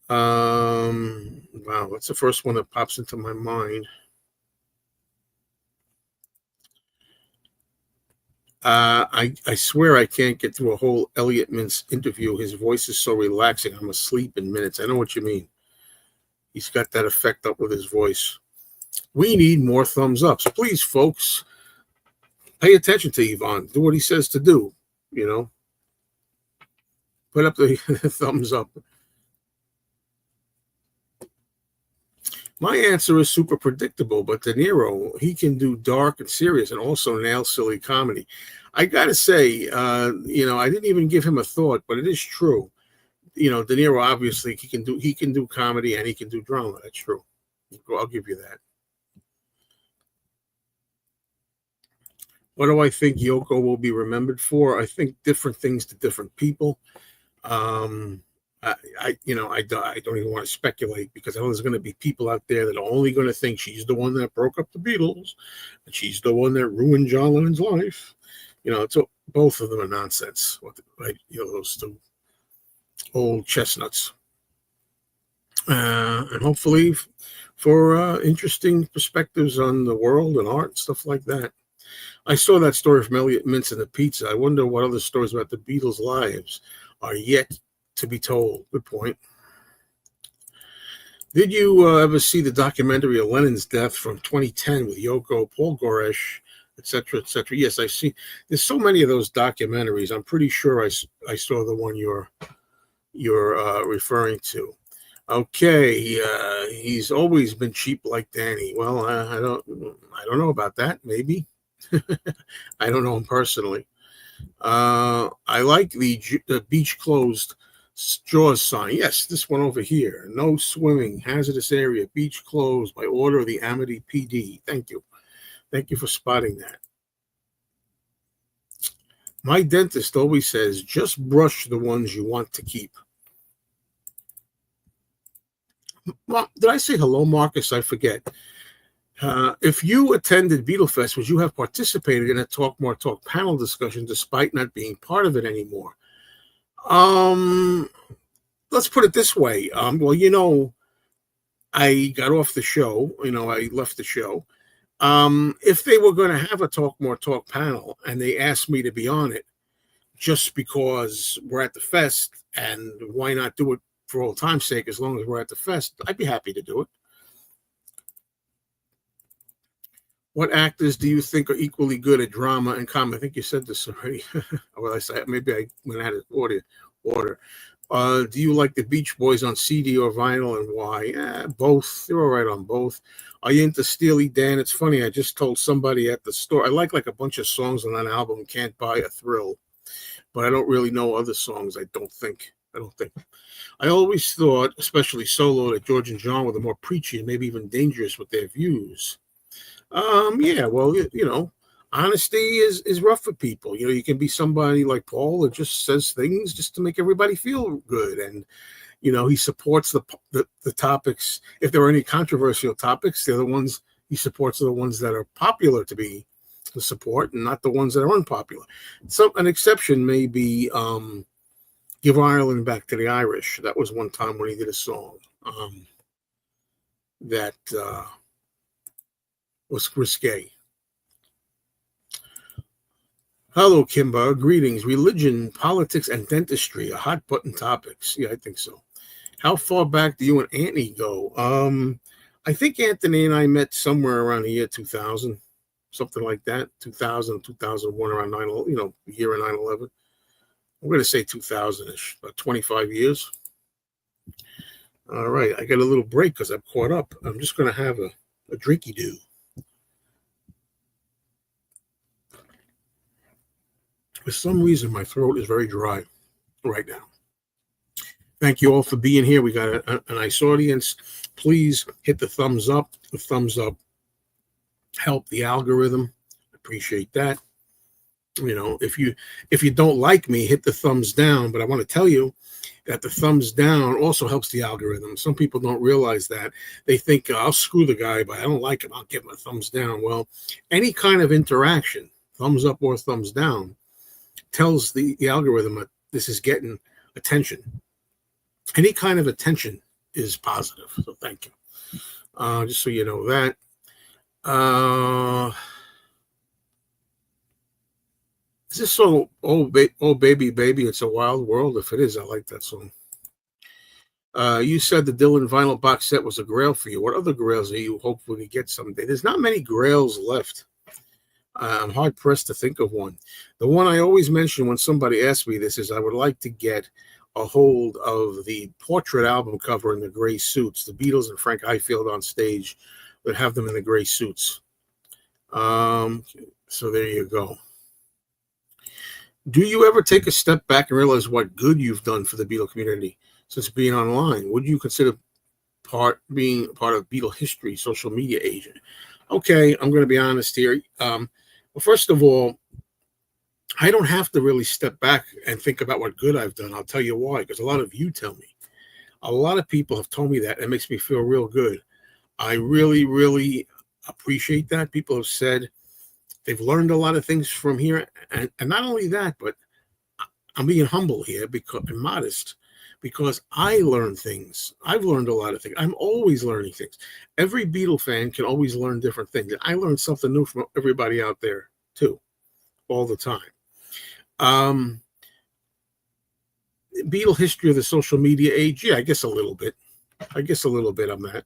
Wow, that's the first one that pops into my mind. I swear I can't get through a whole Elliot Mintz interview. His voice is so relaxing. I'm asleep in minutes. I know what you mean. He's got that effect up with his voice. We need more thumbs ups. Please, folks, pay attention to Yvonne. Do what he says to do, Put up the thumbs up. My answer is super predictable, but De Niro, he can do dark and serious and also nail silly comedy. I gotta say, I didn't even give him a thought, but it is true. De Niro obviously he can do comedy and he can do drama. That's true. I'll give you that. What do I think Yoko will be remembered for? I think different things to different people. Um, I don't even want to speculate because I know there's going to be people out there that are only going to think she's the one that broke up the Beatles, and she's the one that ruined John Lennon's life. So both of them are nonsense. Right? Those two old chestnuts, and hopefully for interesting perspectives on the world and art and stuff like that. I saw that story from Elliot Mintz and the pizza. I wonder what other stories about the Beatles' lives are yet to be told. Good point. Did you ever see the documentary of Lennon's death from 2010 with Yoko, Paul Goresh, etc., etc.? Yes, I see. There's so many of those documentaries. I'm pretty sure I saw the one you're referring to. Okay, he's always been cheap like Danny. Well, I don't know about that. Maybe. I don't know him personally. I like the beach closed Jaws sign. Yes, this one over here. No swimming, hazardous area, beach closed by order of the Amity PD. Thank you. Thank you for spotting that. My dentist always says, just brush the ones you want to keep. Well, did I say hello, Marcus? I forget. If you attended Beatlefest, would you have participated in a Talk More Talk panel discussion despite not being part of it anymore? Let's put it this way. Well, I got off the show. I left the show. If they were going to have a Talk More Talk panel and they asked me to be on it just because we're at the fest, and why not do it for old time's sake as long as we're at the fest, I'd be happy to do it. What actors do you think are equally good at drama and comedy? I think you said this already. Well, I said maybe I when I had it order. Do you like the Beach Boys on CD or vinyl, and why? Both. They're all right on both. Are you into Steely Dan? It's funny. I just told somebody at the store I like a bunch of songs on that album. Can't Buy a Thrill, but I don't really know other songs. I don't think. I always thought, especially solo, that George and John were the more preachy and maybe even dangerous with their views. Yeah, well, honesty is rough for people. You can be somebody like Paul that just says things just to make everybody feel good, and he supports the topics. If there are any controversial topics, they're the ones he supports are the ones that are popular to support, and not the ones that are unpopular. So an exception may be "Give Ireland Back to the Irish." That was one time when he did a song that was risque. Hello, Kimba. Greetings. Religion, politics, and dentistry are hot button topics. Yeah, I think so. How far back do you and Anthony go? I think Anthony and I met somewhere around the year 2000, something like that. 2000, 2001, around 9/11, the year of 9/11. I'm going to say 2000-ish, about 25 years. All right. I got a little break because I'm caught up. I'm just going to have a drinky-do. For some reason, my throat is very dry right now. Thank you all for being here. We got a nice audience. Please hit the thumbs up. The thumbs up help the algorithm. Appreciate that. If you don't like me, hit the thumbs down. But I want to tell you that the thumbs down also helps the algorithm. Some people don't realize that. They think, I'll screw the guy, but I don't like him. I'll give him a thumbs down. Well, any kind of interaction, thumbs up or thumbs down, tells the algorithm that this is getting attention. Any kind of attention is positive. So thank you. Just so you know that. Is this song, oh Baby, Baby, It's a Wild World? If it is, I like that song. You said the Dylan vinyl box set was a grail for you. What other grails are you hopeful to get someday? There's not many grails left. I'm hard-pressed to think of one. The one I always mention when somebody asks me this is I would like to get a hold of the portrait album cover in the gray suits. The Beatles and Frank Highfield on stage would have them in the gray suits. So there you go. Do you ever take a step back and realize what good you've done for the Beatle community since being online? Would you consider being part of Beatle history, social media age? Okay, I'm going to be honest here. Well, first of all, I don't have to really step back and think about what good I've done. I'll tell you why, because a lot of you tell me. A lot of people have told me that. It makes me feel real good. I really, really appreciate that. People have said they've learned a lot of things from here. And not only that, but I'm being humble here because I'm modest, because I learn things. I've learned a lot of things. I'm always learning things. Every Beatle fan can always learn different things. And I learn something new from everybody out there too, all the time. Beatle history of the social media age. Yeah, I guess a little bit on that.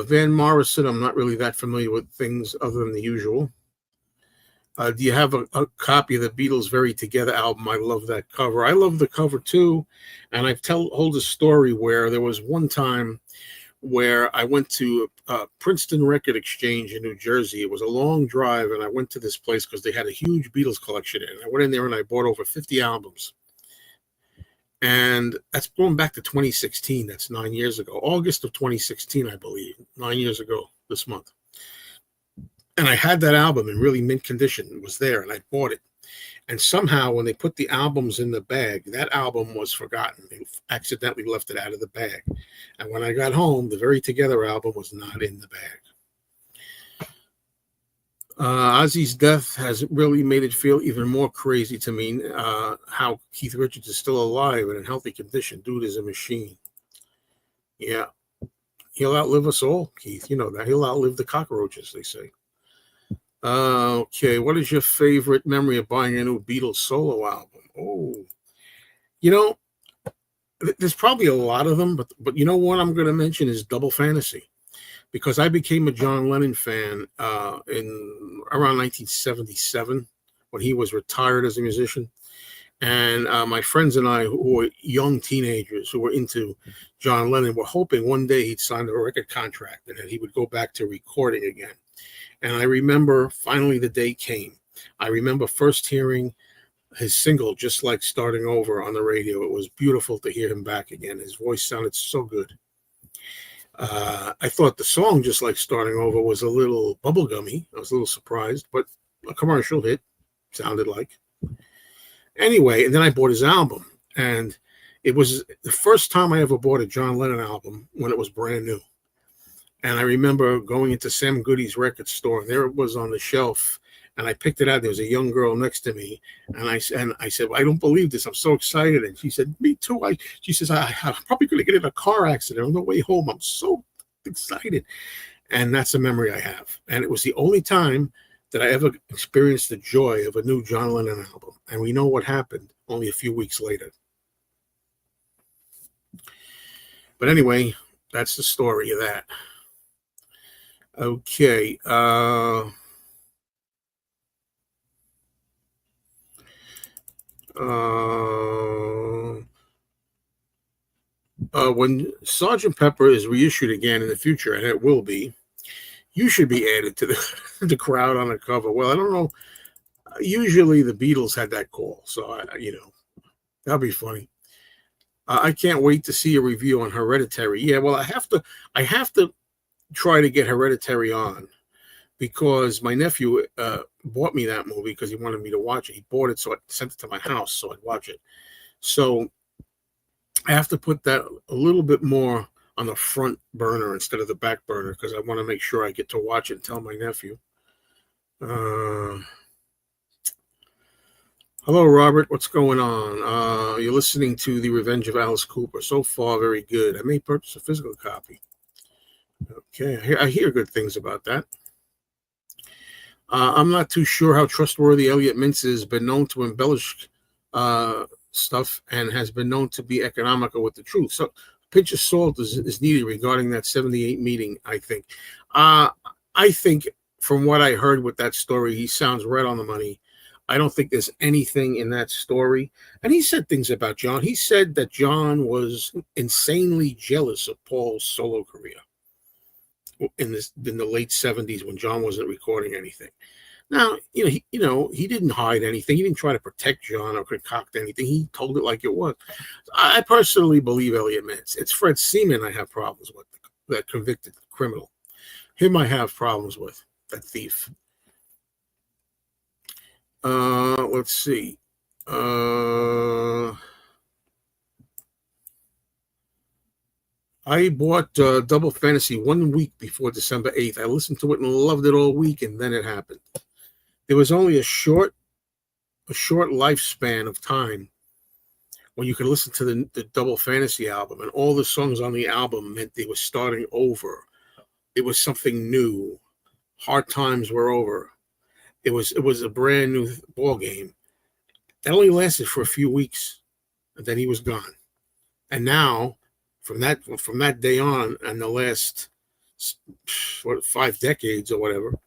Van Morrison, I'm not really that familiar with things other than the usual. Do you have a copy of the Beatles Very Together album? I love that cover. I love the cover too. And I've told a story where there was one time where I went to Princeton Record Exchange in New Jersey. It was a long drive, and I went to this place because they had a huge Beatles collection in it. I went in there and I bought over 50 albums. And that's going back to 2016. That's 9 years ago. August of 2016, I believe. 9 years ago this month. And I had that album in really mint condition. It was there, and I bought it. And somehow, when they put the albums in the bag, that album was forgotten. They accidentally left it out of the bag. And when I got home, the Very Together album was not in the bag. Ozzy's death has really made it feel even more crazy to me how Keith Richards is still alive and in healthy condition. Dude is a machine. Yeah. He'll outlive us all, Keith. You know that. He'll outlive the cockroaches, they say. Okay, what is your favorite memory of buying a new Beatles solo album? Oh, there's probably a lot of them, but you know what I'm going to mention is Double Fantasy, because I became a John Lennon fan in around 1977 when he was retired as a musician. And my friends and I, who were young teenagers who were into John Lennon, were hoping one day he'd sign a record contract and that he would go back to recording again. And I remember finally the day came. I remember first hearing his single, Just Like Starting Over, on the radio. It was beautiful to hear him back again. His voice sounded so good. I thought the song Just Like Starting Over was a little bubblegummy. I was a little surprised, but a commercial hit, sounded like. Anyway, and then I bought his album. And it was the first time I ever bought a John Lennon album when it was brand new. And I remember going into Sam Goody's record store, and there it was on the shelf. And I picked it out. There was a young girl next to me, and I said, well, "I don't believe this. I'm so excited." And she said, "Me too." She says, "I'm probably going to get in a car accident on the way home. I'm so excited." And that's a memory I have. And it was the only time that I ever experienced the joy of a new John Lennon album. And we know what happened only a few weeks later. But anyway, that's the story of that. Okay. When Sgt. Pepper is reissued again in the future, and it will be, you should be added to the crowd on the cover. Well, I don't know. Usually the Beatles had that call, so that'll be funny. I can't wait to see a review on Hereditary. Yeah, well, I have to try to get Hereditary on, because my nephew bought me that movie because he wanted me to watch it. He bought it, so I sent it to my house so I'd watch it. So I have to put that a little bit more on the front burner instead of the back burner, because I want to make sure I get to watch it and tell my nephew. Hello, Robert. What's going on? You're listening to The Revenge of Alice Cooper. So far, very good. I may purchase a physical copy. Okay, I hear good things about that. I'm not too sure how trustworthy Elliot Mintz has been known to embellish stuff and has been known to be economical with the truth. So a pinch of salt is needed regarding that 78 meeting, I think. I think from what I heard with that story, he sounds right on the money. I don't think there's anything in that story. And he said things about John. He said that John was insanely jealous of Paul's solo career in the late 70s when John wasn't recording anything. Now, he didn't hide anything. He didn't try to protect John or concoct anything. He told it like it was. I personally believe Elliot Mintz. It's Fred Seaman I have problems with, that convicted criminal. Him I have problems with, that thief. Let's see. I bought Double Fantasy 1 week before December 8th. I listened to it and loved it all week, and then it happened. There was only a short lifespan of time when you could listen to the Double Fantasy album, and all the songs on the album meant they were starting over. It was something new. Hard times were over. It was a brand new ball game. That only lasted for a few weeks, and then he was gone. And now, from that day on, and the last 5 decades or whatever,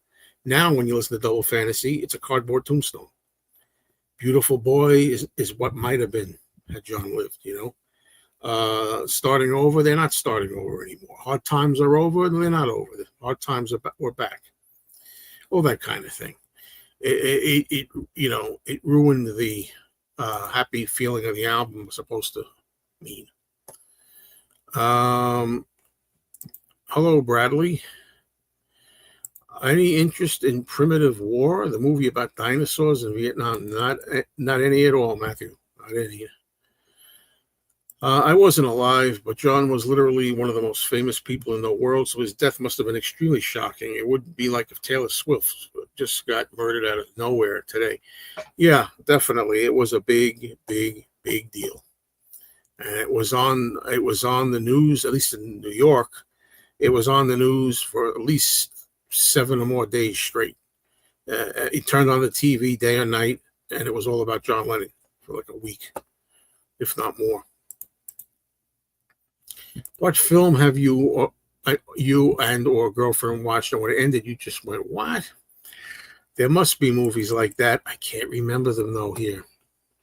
now when you listen to Double Fantasy, it's a cardboard tombstone. Beautiful Boy is what might have been had John lived. Starting over, they're not starting over anymore. Hard times are over, and they're not over. Hard times we're back. All that kind of thing. It ruined the happy feeling of the album was supposed to mean. Hello, Bradley. Any interest in Primitive War, the movie about dinosaurs in Vietnam? Not any at all, Matthew. Not any. I wasn't alive, but John was literally one of the most famous people in the world, so his death must have been extremely shocking. It would be like if Taylor Swift just got murdered out of nowhere today. Yeah, definitely. It was a big, big, big deal. And it was on the news, at least in New York. It was on the news for at least 7 or more days straight. He turned on the TV day or night, and it was all about John Lennon for like a week, if not more. What film have you and or girlfriend watched, and when it ended, you just went, what? There must be movies like that. I can't remember them, though, here.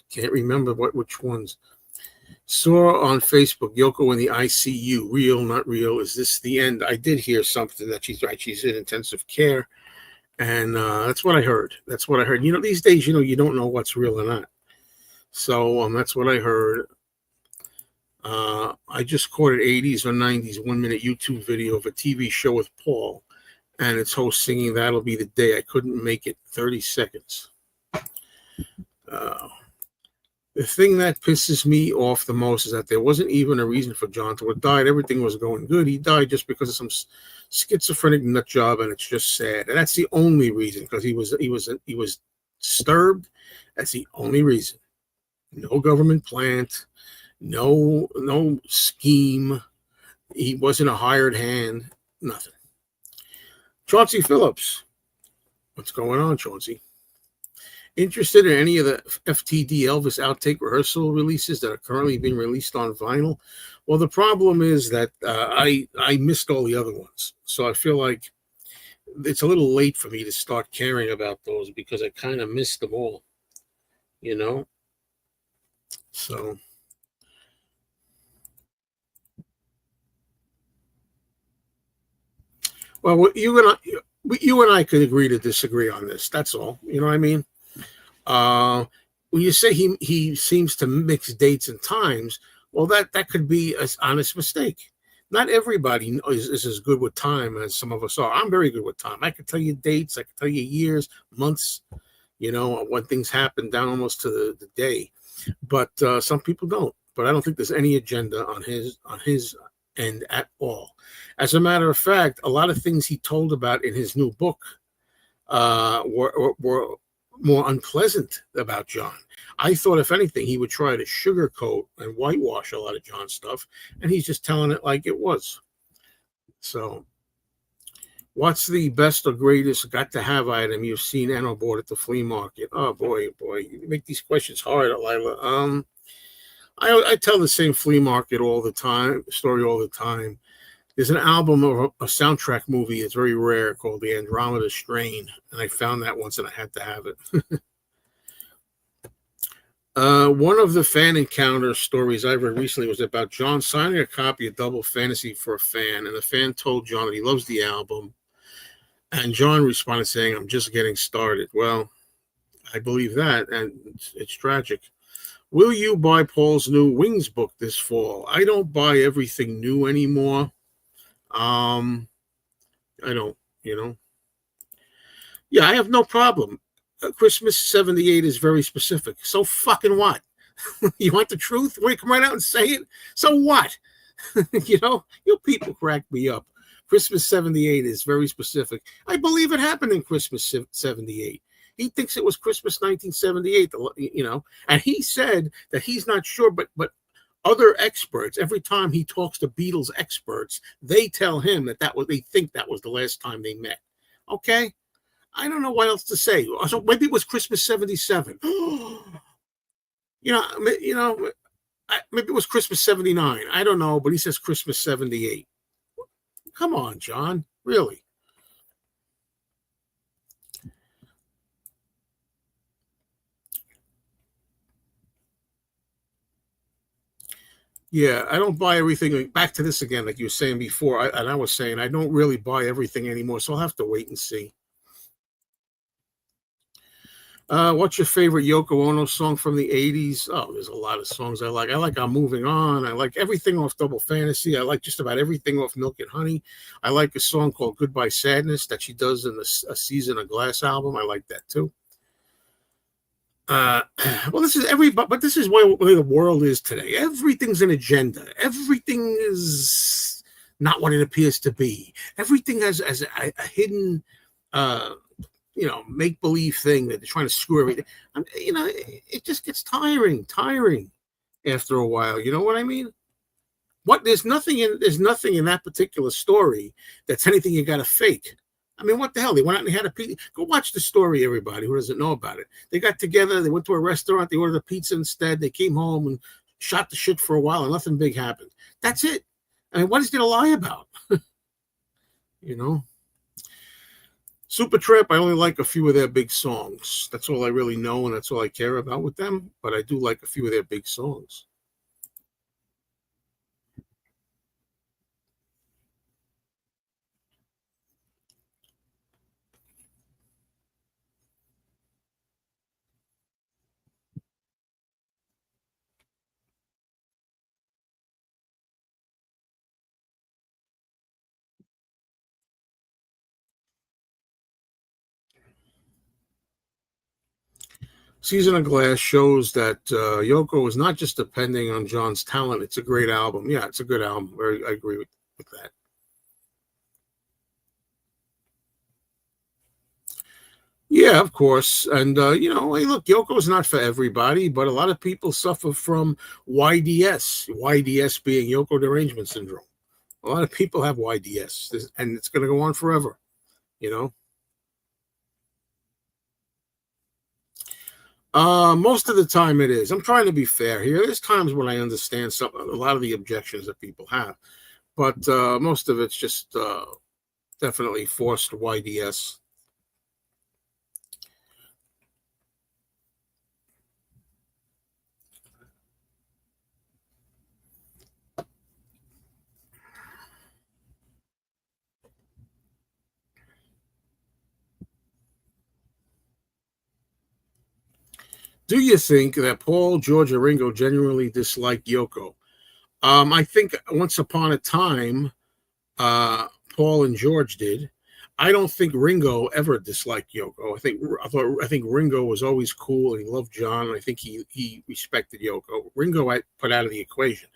Can't remember which ones. Saw on Facebook, Yoko in the ICU. Real, not real. Is this the end? I did hear something that she's right. She's in intensive care. And that's what I heard. These days, you don't know what's real or not. So that's what I heard. I just caught an 80s or 90s 1-minute YouTube video of a TV show with Paul and its host singing That'll Be the Day. I couldn't make it. 30 seconds. The thing that pisses me off the most is that there wasn't even a reason for John to have died. Everything was going good. He died just because of some schizophrenic nut job, and it's just sad. And that's the only reason, because he was disturbed. That's the only reason. No government plant, no scheme. He wasn't a hired hand. Nothing. Chauncey Phillips, what's going on, Chauncey? Interested in any of the FTD Elvis outtake rehearsal releases that are currently being released on vinyl? Well, the problem is that I missed all the other ones. So I feel like it's a little late for me to start caring about those because I kind of missed them all, So, well, you and I could agree to disagree on this. That's all. You know what I mean? When you say he seems to mix dates and times, well, that could be an honest mistake. Not everybody is as good with time as some of us are. I'm very good with time. I can tell you dates. I can tell you years, months, when things happen down almost to the day. But some people don't. But I don't think there's any agenda on his end at all. As a matter of fact, a lot of things he told about in his new book were more unpleasant about John. I thought, if anything, he would try to sugarcoat and whitewash a lot of John's stuff, and he's just telling it like it was. So, what's the best or greatest got-to-have item you've seen and or bought at the flea market? Oh, boy, you make these questions hard, Lila. I tell the same flea market story all the time. There's an album of a soundtrack movie. It's very rare called The Andromeda Strain, and I found that once and I had to have it. One of the fan encounter stories I read recently was about John signing a copy of Double Fantasy for a fan, and the fan told John that he loves the album, and John responded saying, "I'm just getting started." Well, I believe that, and it's tragic. Will you buy Paul's new Wings book this fall? I don't buy everything new anymore. I don't, you know. Yeah, I have no problem. Christmas 78 is very specific. So fucking what? You want the truth? Want to come right out and say it? So what? You people crack me up. Christmas 78 is very specific. I believe it happened in Christmas 78. He thinks it was Christmas 1978, and he said that he's not sure, but other experts, every time he talks to Beatles experts, they tell him they think that was the last time they met. Okay? I don't know what else to say. So maybe it was Christmas 77. Maybe it was Christmas 79. I don't know, but he says Christmas 78. Come on, John. Really? Yeah, I don't buy everything. Back to this again, like you were saying before, I was saying I don't really buy everything anymore, so I'll have to wait and see. What's your favorite Yoko Ono song from the 80s? Oh, there's a lot of songs I like. I like I'm Moving On. I like everything off Double Fantasy. I like just about everything off Milk and Honey. I like a song called Goodbye Sadness that she does in A Season of Glass album. I like that too. Well, this is but this is where the world is today. Everything's an agenda. Everything is not what it appears to be. Everything has a hidden make believe thing that they're trying to screw everything. It just gets tiring after a while. You know what I mean? There's nothing in that particular story that's anything you got to fake. I mean, what the hell? They went out and had a pizza. Go watch the story, everybody who doesn't know about it. They got together. They went to a restaurant. They ordered a pizza instead. They came home and shot the shit for a while, and nothing big happened. That's it. I mean, what is there to lie about? Supertramp, I only like a few of their big songs. That's all I really know, and that's all I care about with them. But I do like a few of their big songs. Season of Glass shows that Yoko is not just depending on John's talent. It's a great album. Yeah, it's a good album. I agree with that. Yeah, of course. And, hey, look, Yoko is not for everybody, but a lot of people suffer from YDS being Yoko derangement syndrome. A lot of people have YDS, and it's going to go on forever, Most of the time it is. I'm trying to be fair here. There's times when I understand a lot of the objections that people have, but most of it's just definitely forced YDS. Do you think that Paul, George, or Ringo genuinely disliked Yoko? I think once upon a time, Paul and George did. I don't think Ringo ever disliked Yoko. I think Ringo was always cool and he loved John. And I think he respected Yoko. Ringo I put out of the equation.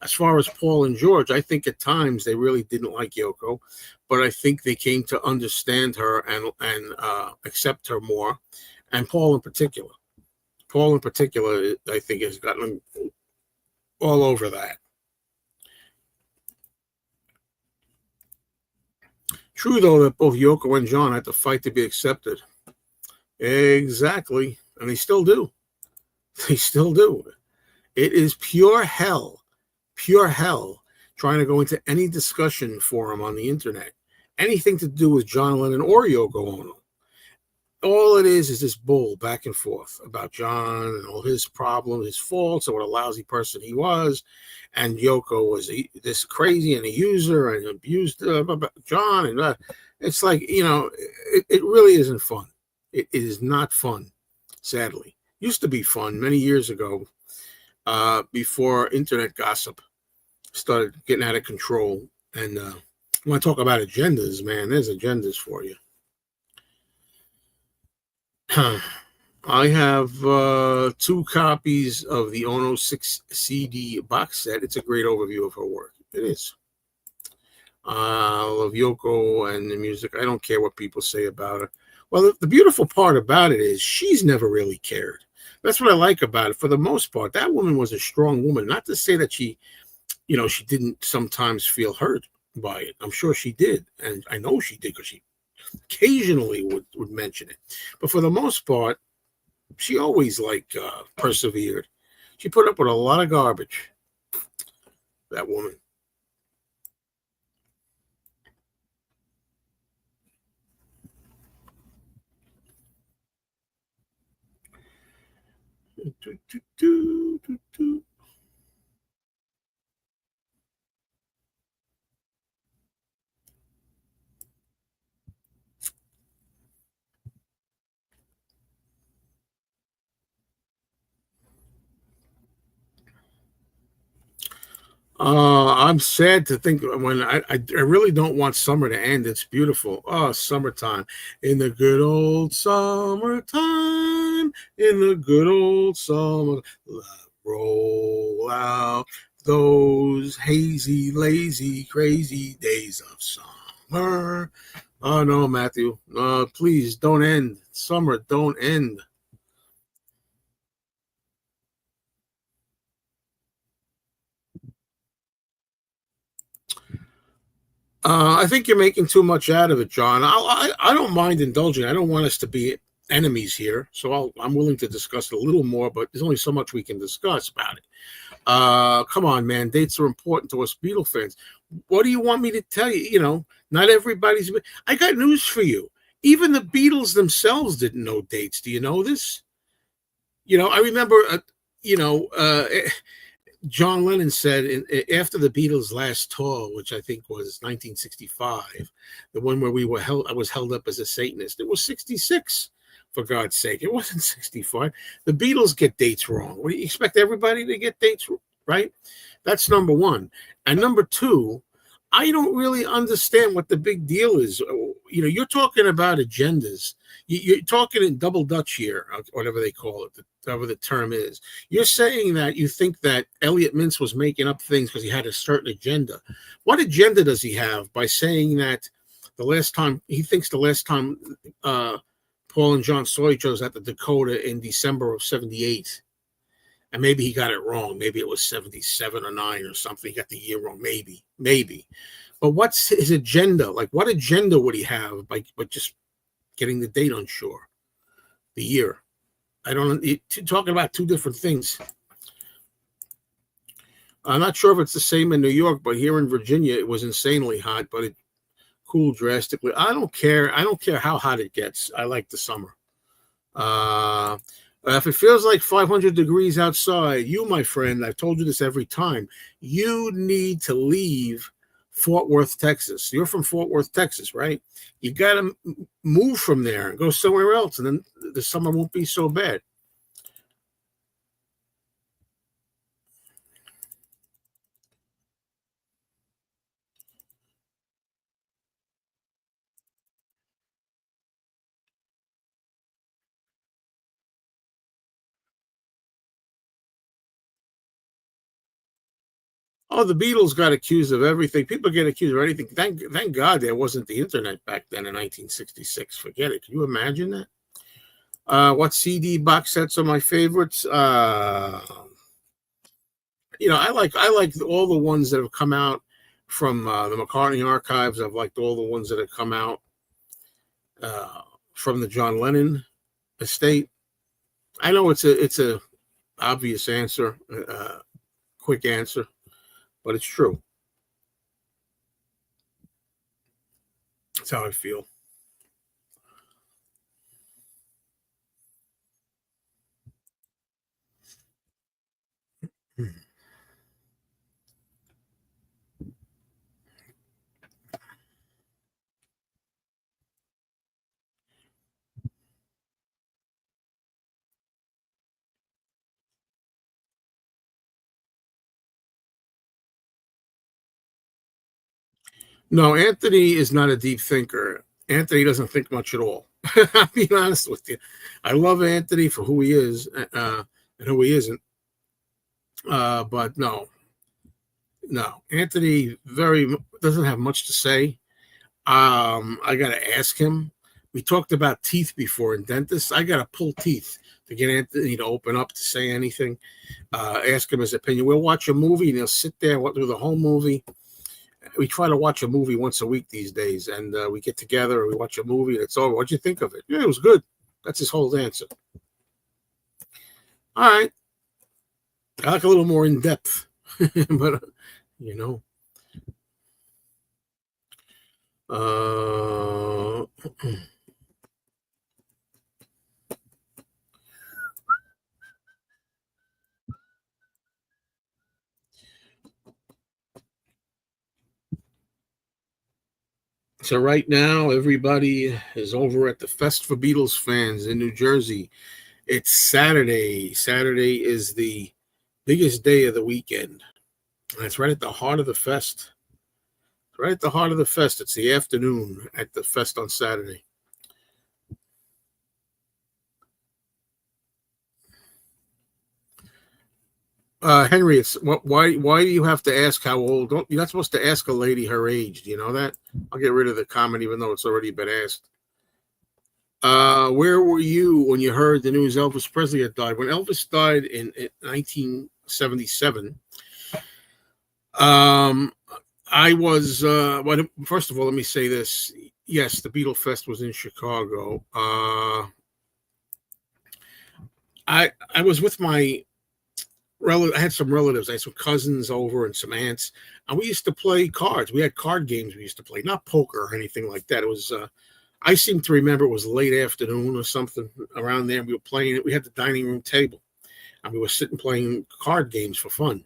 As far as Paul and George, I think at times they really didn't like Yoko, but I think they came to understand her and accept her more. And Paul in particular, I think has gotten all over that. True, though, that both Yoko and John had to fight to be accepted. Exactly. And they still do. They still do. It is pure hell trying to go into any discussion forum on the internet, anything to do with John Lennon or Yoko Ono. All it is this bull back and forth about John and all his problems, his faults, and what a lousy person he was. And Yoko was this crazy and a user and abused John. And it's like, it really isn't fun. It is not fun, sadly. Used to be fun many years ago, before internet gossip started getting out of control. And I want to talk about agendas, man. There's agendas for you. I have 2 copies of the Ono 6 CD box set. It's a great overview of her work. It is. I love Yoko and the music. I don't care what people say about her. Well, the beautiful part about it is she's never really cared. That's what I like about it. For the most part, that woman was a strong woman. Not to say that she didn't sometimes feel hurt by it. I'm sure she did. And I know she did because she occasionally would mention it. But for the most part, she always persevered. She put up with a lot of garbage, that woman. I'm sad to think when I really don't want summer to end. It's beautiful. Oh, summertime. In the good old summertime, in the good old summer, roll out those hazy, lazy, crazy days of summer. Oh, no, Matthew. Please don't end. Summer, don't end. I think you're making too much out of it, John. I don't mind indulging. I don't want us to be enemies here, so I'm willing to discuss it a little more, but there's only so much we can discuss about it. Come on, man. Dates are important to us Beatle fans. What do you want me to tell you? Not everybody's. I got news for you. Even the Beatles themselves didn't know dates. Do you know this? I remember, John Lennon said after the Beatles' last tour, which I think was 1965, the one where I was held up as a Satanist. It was 66, for God's sake. It wasn't 65. The Beatles get dates wrong. What do you expect everybody to get dates right? That's number one. And number two, I don't really understand what the big deal is. You're talking about agendas. You're talking in double Dutch here, or whatever they call it, whatever the term is. You're saying that you think that Elliot Mintz was making up things because he had a certain agenda. What agenda does he have by saying that the last time Paul and John saw each other at the Dakota in December of 78? And maybe he got it wrong. Maybe it was 77 or 9 or something. He got the year wrong. Maybe. But what's his agenda? Like, what agenda would he have by just getting the date unsure? The year. I don't know. Talking about 2 different things. I'm not sure if it's the same in New York, but here in Virginia, it was insanely hot, but it cooled drastically. I don't care. I don't care how hot it gets. I like the summer. If it feels like 500 degrees outside, you, my friend, I've told you this every time, you need to leave Fort Worth, Texas. You're from Fort Worth, Texas, right? You got to move from there and go somewhere else, and then the summer won't be so bad. Oh, the Beatles got accused of everything. People get accused of anything. Thank God there wasn't the internet back then in 1966. Forget it. Can you imagine that? What CD box sets are my favorites? I like all the ones that have come out from the McCartney archives. I've liked all the ones that have come out from the John Lennon estate. I know it's a obvious answer, quick answer, but it's true. That's how I feel. No, Anthony is not a deep thinker. Anthony doesn't think much at all. I'll be honest with you. I love Anthony for who he is and who he isn't. But no. Anthony very doesn't have much to say. I gotta ask him. We talked about teeth before in dentists. I gotta pull teeth to get Anthony to open up to say anything. Ask him his opinion. We'll watch a movie and he'll sit there through the whole movie. We try to watch a movie once a week these days, and we get together and we watch a movie and it's over. What'd you think of it? Yeah, it was good. That's his whole answer. All right. I like a little more in depth, but you know. So right now, everybody is over at the Fest for Beatles fans in New Jersey. It's Saturday. Saturday is the biggest day of the weekend. And it's right at the heart of the fest. Right at the heart of the fest. It's the afternoon at the fest on Saturday. Henry, it's why do you have to ask how old? You're not supposed to ask a lady her age. Do you know that? I'll get rid of the comment, even though it's already been asked. Where were you when you heard the news Elvis Presley had died? When Elvis died in 1977, I was. First of all, let me say this. Yes, the Beatle Fest was in Chicago. I was with my I had some relatives. I had some cousins over and some aunts, and we used to play cards. We had card games we used to play, not poker or anything like that. It was. I seem to remember it was late afternoon or something around there. We were playing it. We had the dining room table, and we were sitting playing card games for fun.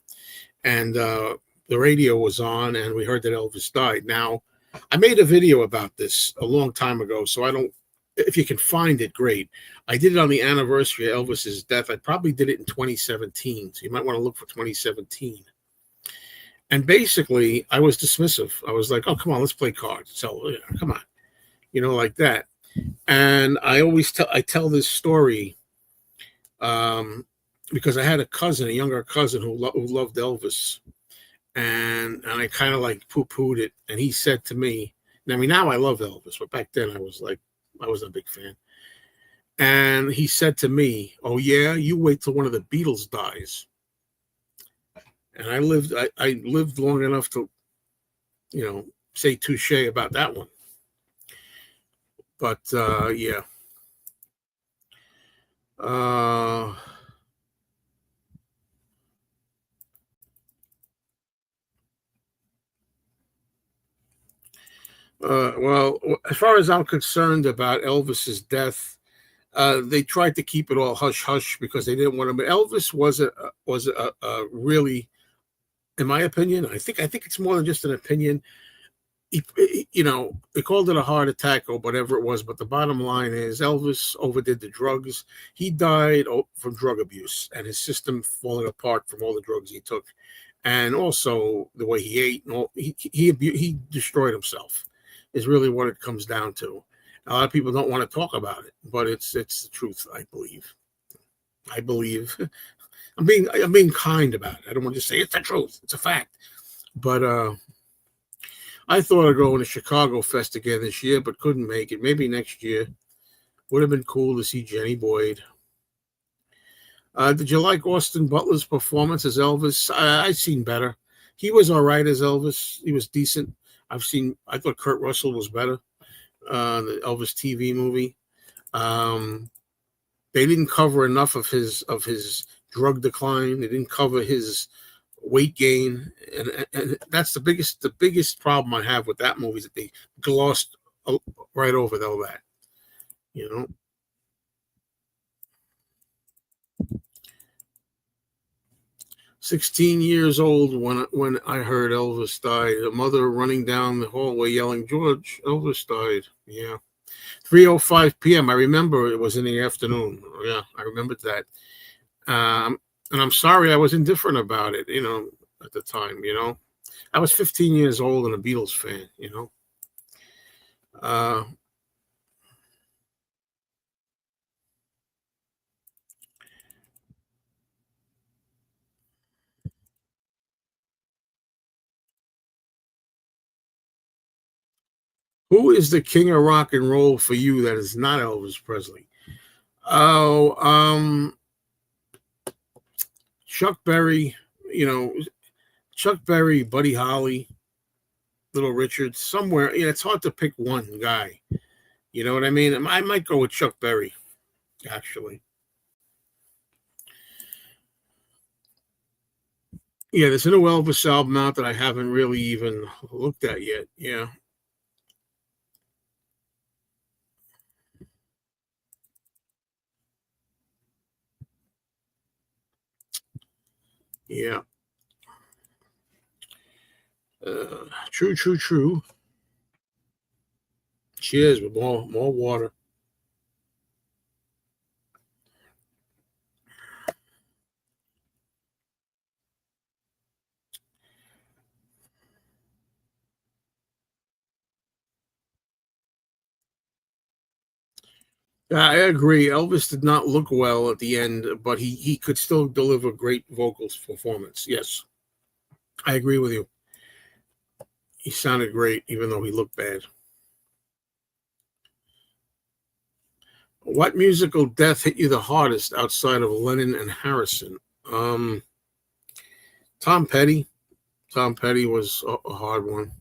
And the radio was on, and we heard that Elvis died. Now, I made a video about this a long time ago, so I don't. If you can find it, great. I did it on the anniversary of Elvis's death. I probably did it in 2017, so you might want to look for 2017. And basically, I was dismissive. I was like, "Oh, come on, let's play cards." So, come on, like that. And I always tell this story because I had a younger cousin who loved Elvis, and I kind of like poo-pooed it. And he said to me, I mean, now I love Elvis, but back then I wasn't a big fan. And he said to me, "Oh yeah, you wait till one of the Beatles dies." And I lived long enough to, say touche about that one. But yeah. Well, as far as I'm concerned about Elvis's death, they tried to keep it all hush hush because they didn't want him. But Elvis was a really, in my opinion, I think it's more than just an opinion. They called it a heart attack or whatever it was, but the bottom line is Elvis overdid the drugs. He died from drug abuse and his system falling apart from all the drugs he took, and also the way he ate. And he destroyed himself. Is really what it comes down to. A lot of people don't want to talk about it, but it's the truth. I believe. I'm being kind about it. I don't want to just say it's the truth. It's a fact. But I thought of going to Chicago Fest again this year, but couldn't make it. Maybe next year. Would have been cool to see Jenny Boyd. Did you like Austin Butler's performance as Elvis? I've seen better. He was all right as Elvis. He was decent. I thought Kurt Russell was better. The Elvis TV movie. They didn't cover enough of his drug decline. They didn't cover his weight gain, and that's the biggest problem I have with that movie is that they glossed right over all that. You know, 16 years old when I heard Elvis died. A mother running down the hallway yelling, "George, Elvis died." Yeah, 3:05 p.m. I remember it was in the afternoon. Yeah, I remembered that. And I'm sorry I was indifferent about it. At the time. I was 15 years old and a Beatles fan. Uh, who is the king of rock and roll for you that is not Elvis Presley? Oh, Chuck Berry. You know, Chuck Berry, Buddy Holly, Little Richard. Somewhere, it's hard to pick one guy. You know what I mean? I might go with Chuck Berry, actually. Yeah, there's a new Elvis album out that I haven't really even looked at yet. Yeah, yeah. True, true, true. Cheers with more water. I agree. Elvis did not look well at the end, but he could still deliver great vocals performance. Yes, I agree with you. He sounded great, even though he looked bad. What musical death hit you the hardest outside of Lennon and Harrison? Um, Tom Petty. Tom Petty was a hard one.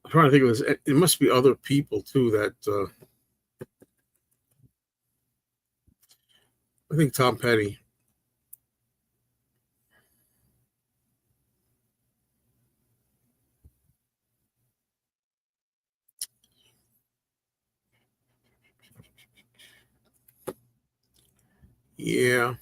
I'm trying to think of this. It must be other people too that I think Tom Petty. Yeah,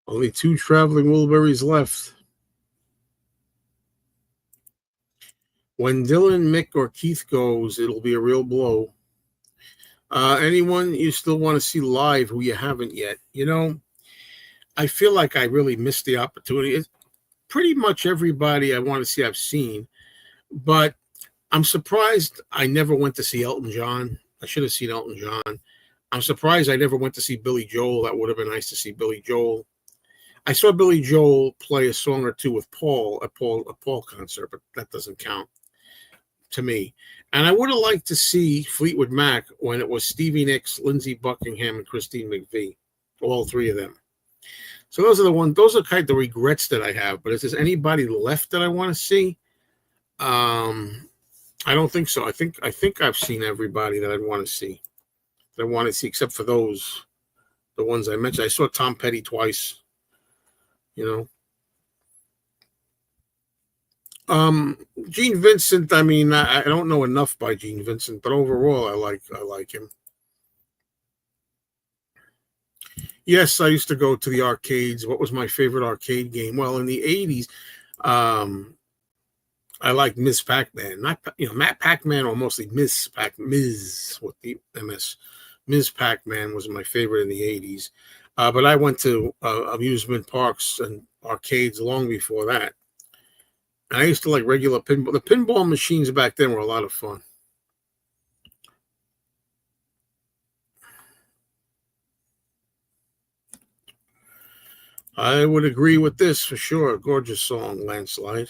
only two traveling Wilburys left. When Dylan, Mick, or Keith goes, it'll be a real blow. Anyone you still want to see live who you haven't yet? I feel like I really missed the opportunity. It's pretty much everybody I want to see I've seen, but I'm surprised I never went to see Elton John. I should have seen Elton John. I'm surprised I never went to see Billy Joel. That would have been nice to see Billy Joel. I saw Billy Joel play a song or two with Paul at a Paul concert, but that doesn't count to me. And I would have liked to see Fleetwood Mac when it was Stevie Nicks, Lindsey Buckingham, and Christine McVie, all three of them. So those are the ones. Those are kind of the regrets that I have. But if there's anybody left that I want to see, um, I don't think so. I think I've seen everybody that I'd want to see. That I want to see, except for the ones I mentioned. I saw Tom Petty twice. You know, Gene Vincent. I mean, I don't know enough by Gene Vincent, but overall, I like him. Yes, I used to go to the arcades. What was my favorite arcade game? Well, in the '80s, um, I liked Ms. Pac-Man. Not Matt Pac-Man or mostly Ms. with the MS. Ms. Pac-Man was my favorite in the '80s. But I went to amusement parks and arcades long before that. And I used to like regular pinball. The pinball machines back then were a lot of fun. I would agree with this for sure. Gorgeous song, Landslide.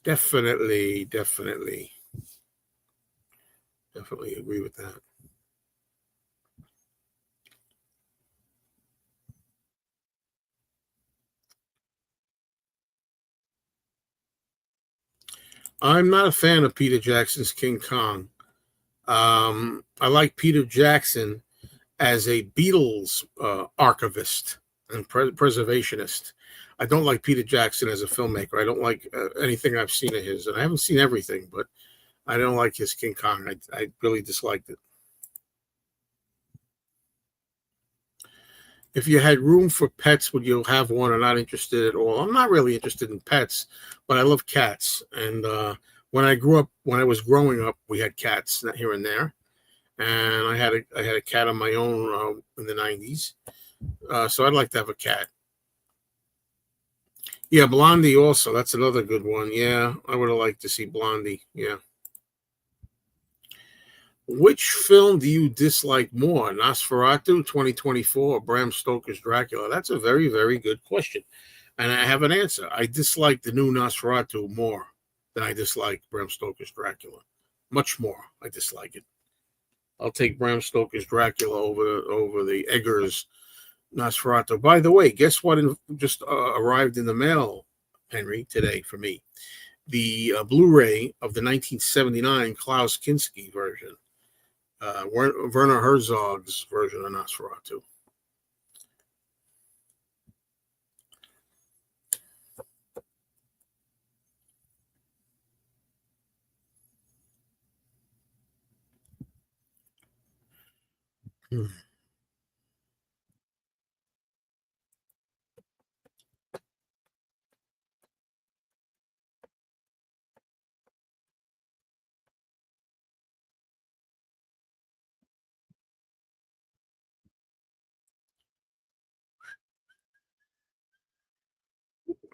Definitely, definitely, definitely agree with that. I'm not a fan of Peter Jackson's King Kong. I like Peter Jackson as a Beatles archivist and preservationist. I don't like Peter Jackson as a filmmaker. I don't like anything I've seen of his, and I haven't seen everything, but I don't like his King Kong. I really disliked it. If you had room for pets, would you have one or not interested at all? I'm not really interested in pets, but I love cats. And when I was growing up, we had cats here and there. And I had a cat of my own in the 90s. So I'd like to have a cat. Yeah, Blondie also. That's another good one. Yeah, I would have liked to see Blondie. Yeah. Which film do you dislike more, Nosferatu 2024 or Bram Stoker's Dracula? That's a very, very good question. And I have an answer. I dislike the new Nosferatu more than I dislike Bram Stoker's Dracula. Much more. I dislike it. I'll take Bram Stoker's Dracula over the Eggers Nosferatu. By the way, guess what just arrived in the mail, Henry, today for me? The Blu-ray of the 1979 Klaus Kinski version. Werner Herzog's version of Nosferatu. Hmm.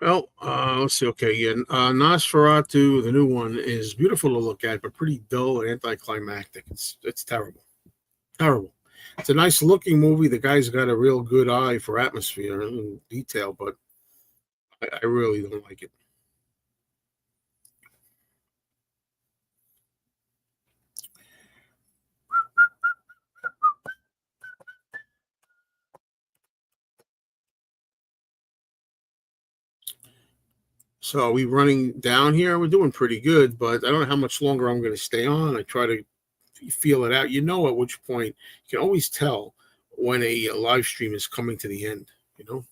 Well, let's see. Okay, yeah, Nosferatu, the new one, is beautiful to look at, but pretty dull and anticlimactic. It's terrible, terrible. It's a nice looking movie. The guy's got a real good eye for atmosphere and detail, but I really don't like it. So are we running down here? We're doing pretty good, but I don't know how much longer I'm going to stay on. I try to feel it out. You know, at which point you can always tell when a live stream is coming to the end. You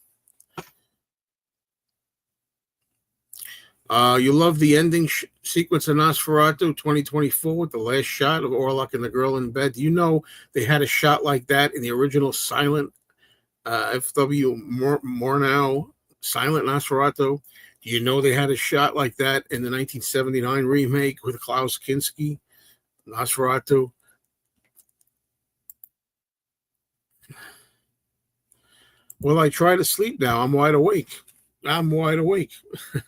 know, you love the ending sequence of Nosferatu 2024 with the last shot of Orlok and the girl in bed. Do you know they had a shot like that in the original silent FW Murnau silent Nosferatu? Do you know they had a shot like that in the 1979 remake with Klaus Kinski, Nosferatu? Well, I try to sleep now. I'm wide awake. I'm wide awake.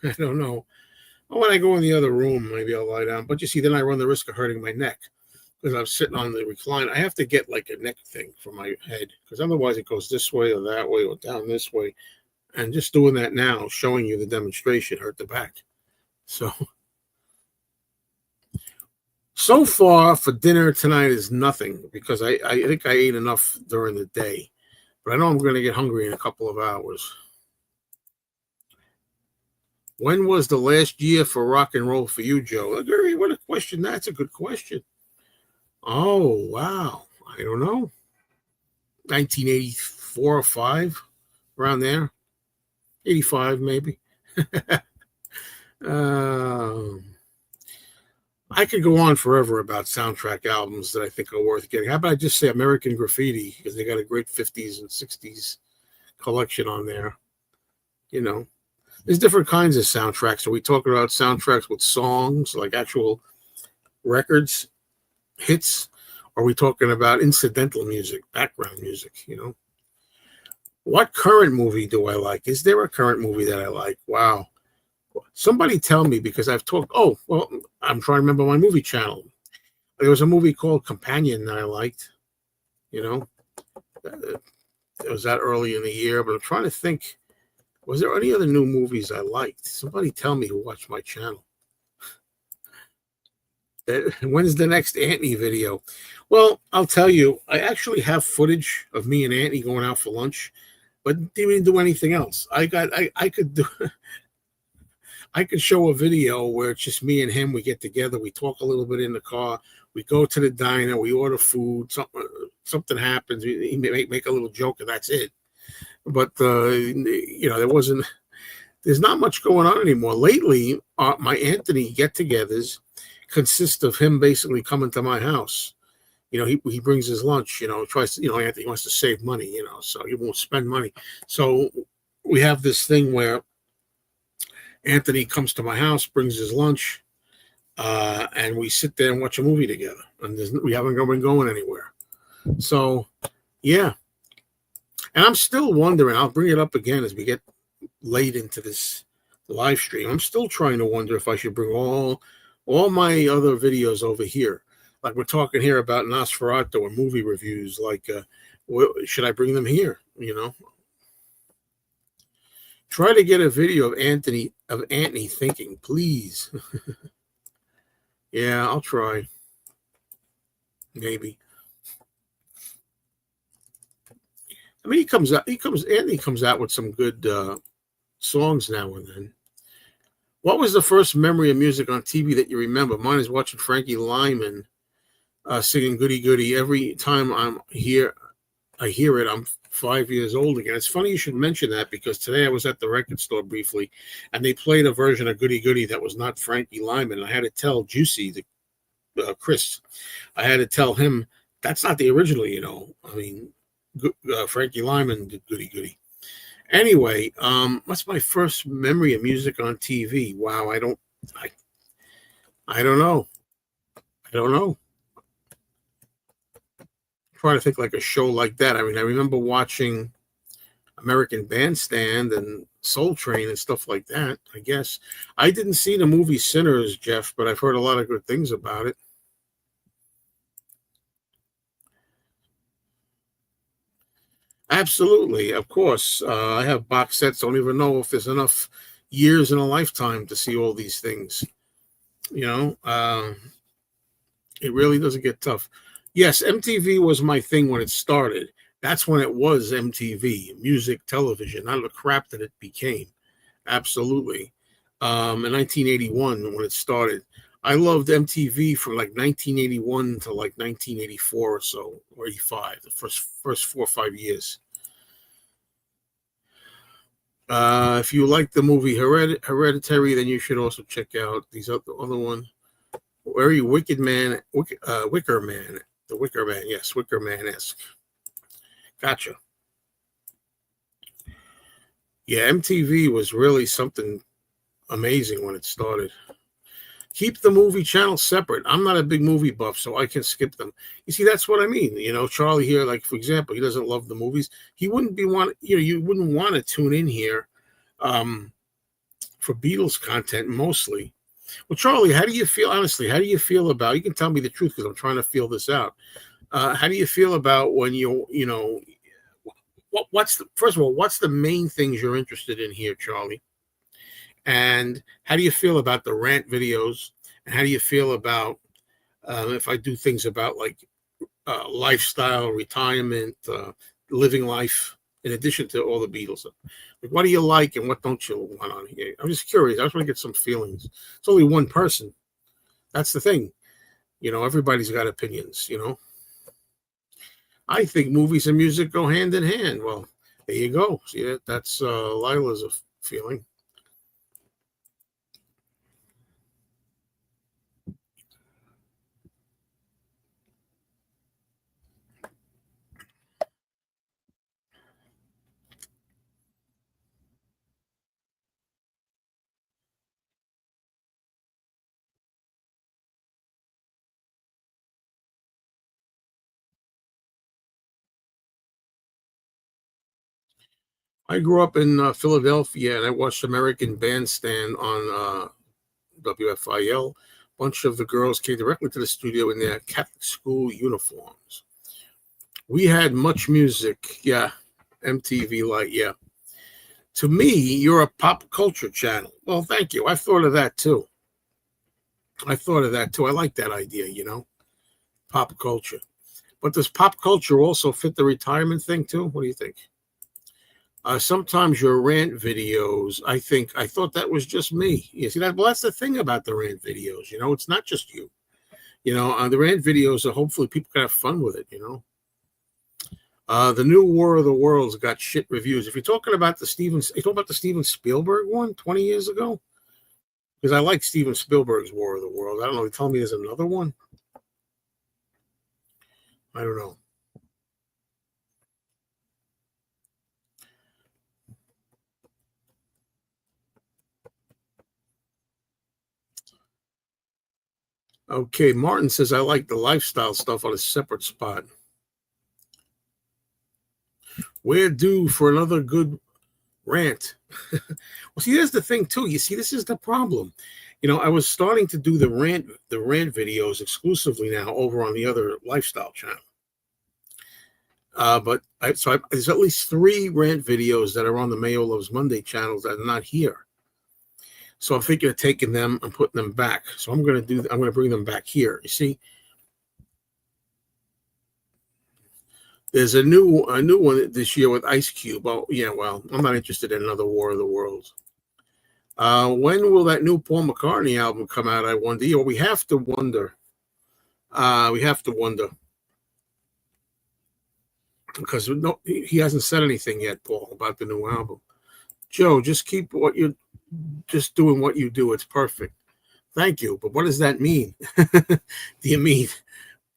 I don't know. When I go in the other room, maybe I'll lie down. But you see, then I run the risk of hurting my neck because I'm sitting on the recliner. I have to get like a neck thing for my head because otherwise it goes this way or that way or down this way. And just doing that now, showing you the demonstration, hurt the back. So far for dinner tonight is nothing because I think I ate enough during the day. But I know I'm going to get hungry in a couple of hours. When was the last year for rock and roll for you, Joe? What a question. That's a good question. Oh, wow. I don't know. 1984 or 5, around there. 85, maybe. um, I could go on forever about soundtrack albums that I think are worth getting. How about I just say American Graffiti because they got a great 50s and 60s collection on there. You know, there's different kinds of soundtracks. Are we talking about soundtracks with songs, like actual records, hits? Or are we talking about incidental music, background music? You know, what current movie do I like? Is there a current movie that I like? Wow. Somebody tell me because I've talked. Oh, well, I'm trying to remember my movie channel. There was a movie called Companion that I liked, you know. It was that early in the year, but I'm trying to think. Was there any other new movies I liked? Somebody tell me who watched my channel. When's the next Anthony video? Well, I'll tell you, I actually have footage of me and Anthony going out for lunch, but didn't do anything else. I could do I could show a video where it's just me and him. We get together, we talk a little bit in the car, we go to the diner, we order food, something happens, he make a little joke, and that's it. But there's not much going on anymore. Lately, my Anthony get-togethers consist of him basically coming to my house. He brings his lunch, tries to, Anthony wants to save money, so he won't spend money. So we have this thing where Anthony comes to my house, brings his lunch, and we sit there and watch a movie together. And we haven't been going anywhere. So, yeah. And I'm still wondering, I'll bring it up again as we get late into this live stream. I'm still trying to wonder if I should bring all my other videos over here. Like we're talking here about Nosferatu and movie reviews. Like, should I bring them here? Try to get a video of Anthony thinking, please. Yeah, I'll try. Maybe. I mean, Anthony comes out with some good songs now and then. What was the first memory of music on TV that you remember? Mine is watching Frankie Lyman singing Goody Goody. Every time I hear it, I'm 5 years old again. It's funny you should mention that, because today I was at the record store briefly, and they played a version of Goody Goody that was not Frankie Lyman. And I had to tell Juicy, Chris, I had to tell him that's not the original. I mean, Frankie Lyman did Goody Goody. Anyway, what's my first memory of music on TV? Wow, I don't know. I'm trying to think like a show like that. I mean, I remember watching American Bandstand and Soul Train and stuff like that, I guess. I didn't see the movie Sinners, Jeff, but I've heard a lot of good things about it. Absolutely, of course. I have box sets. Don't even know if there's enough years in a lifetime to see all these things. It really doesn't get tough. Yes, MTV was my thing when it started. That's when it was MTV, music television, not the crap that it became. Absolutely. In 1981, when it started, I loved MTV from like 1981 to like 1984 or so, or 85, the first 4 or 5 years. If you like the movie Hereditary, then you should also check out these other one. Very Wicker Man, the Wicker Man, yes, Wicker Man-esque. Gotcha. Yeah, MTV was really something amazing when it started. Keep the movie channel separate. I'm not a big movie buff, so I can skip them. You see, that's what I mean. Charlie here, like, for example, he doesn't love the movies. He wouldn't you wouldn't want to tune in here for Beatles content mostly. Well, Charlie, how do you feel, honestly, about, you can tell me the truth because I'm trying to feel this out. How do you feel about when first of all, what's the main things you're interested in here, Charlie? And how do you feel about the rant videos? And how do you feel about if I do things about like lifestyle, retirement, living life, in addition to all the Beatles? Like, what do you like and what don't you want on here? I'm just curious. I just want to get some feelings. It's only one person. That's the thing. Everybody's got opinions, I think movies and music go hand in hand. Well, there you go. See, that's Lila's feeling. I grew up in Philadelphia, and I watched American Bandstand on WFIL. A bunch of the girls came directly to the studio in their Catholic school uniforms. We had much music. Yeah. MTV Light. Yeah. To me, you're a pop culture channel. Well, thank you. I thought of that too. I like that idea, pop culture. But does pop culture also fit the retirement thing too? What do you think? Sometimes your rant videos, I thought that was just me. You see that? Well, that's the thing about the rant videos. It's not just you. The rant videos are hopefully people can have fun with it. The new War of the Worlds got shit reviews. If you're talking about the Steven Spielberg one 20 years ago, because I like Steven Spielberg's War of the Worlds. I don't know. They tell me there's another one. I don't know. Okay, Martin says I like the lifestyle stuff on a separate spot. We're due for another good rant. Well, see, there's the thing too. You see, this is the problem. I was starting to do the rant videos exclusively now over on the other lifestyle channel. But there's at least 3 rant videos that are on the Mayo Loves Monday channel that are not here. So I'm thinking of taking them and putting them back. So I'm going to bring them back here. You see, there's a new one this year with Ice Cube. Oh yeah, well, I'm not interested in another War of the Worlds. When will that new Paul McCartney album come out? I wonder. We have to wonder. Because he hasn't said anything yet, Paul, about the new album. Joe, just keep just doing what you do. It's perfect. Thank you. But what does that mean? Do you mean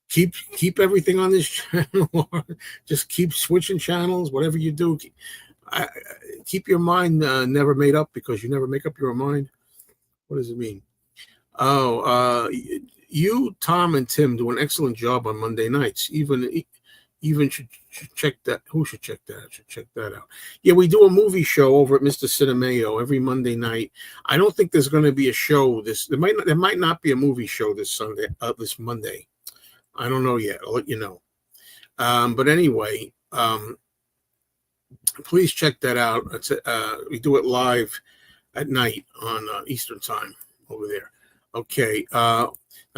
keep everything on this channel, or just keep switching channels? Whatever you do, keep your mind never made up, because you never make up your mind. What does it mean? Oh, you, Tom, and Tim do an excellent job on Monday nights. Even should check that. Who should check that? Should check that out. Yeah, we do a movie show over at Mr. Cinemayo every Monday night. I don't think there's going to be a show there might not be a movie show this Monday. I don't know yet. I'll let you know. But anyway, please check that out. We do it live at night on Eastern time over there. Okay. Now,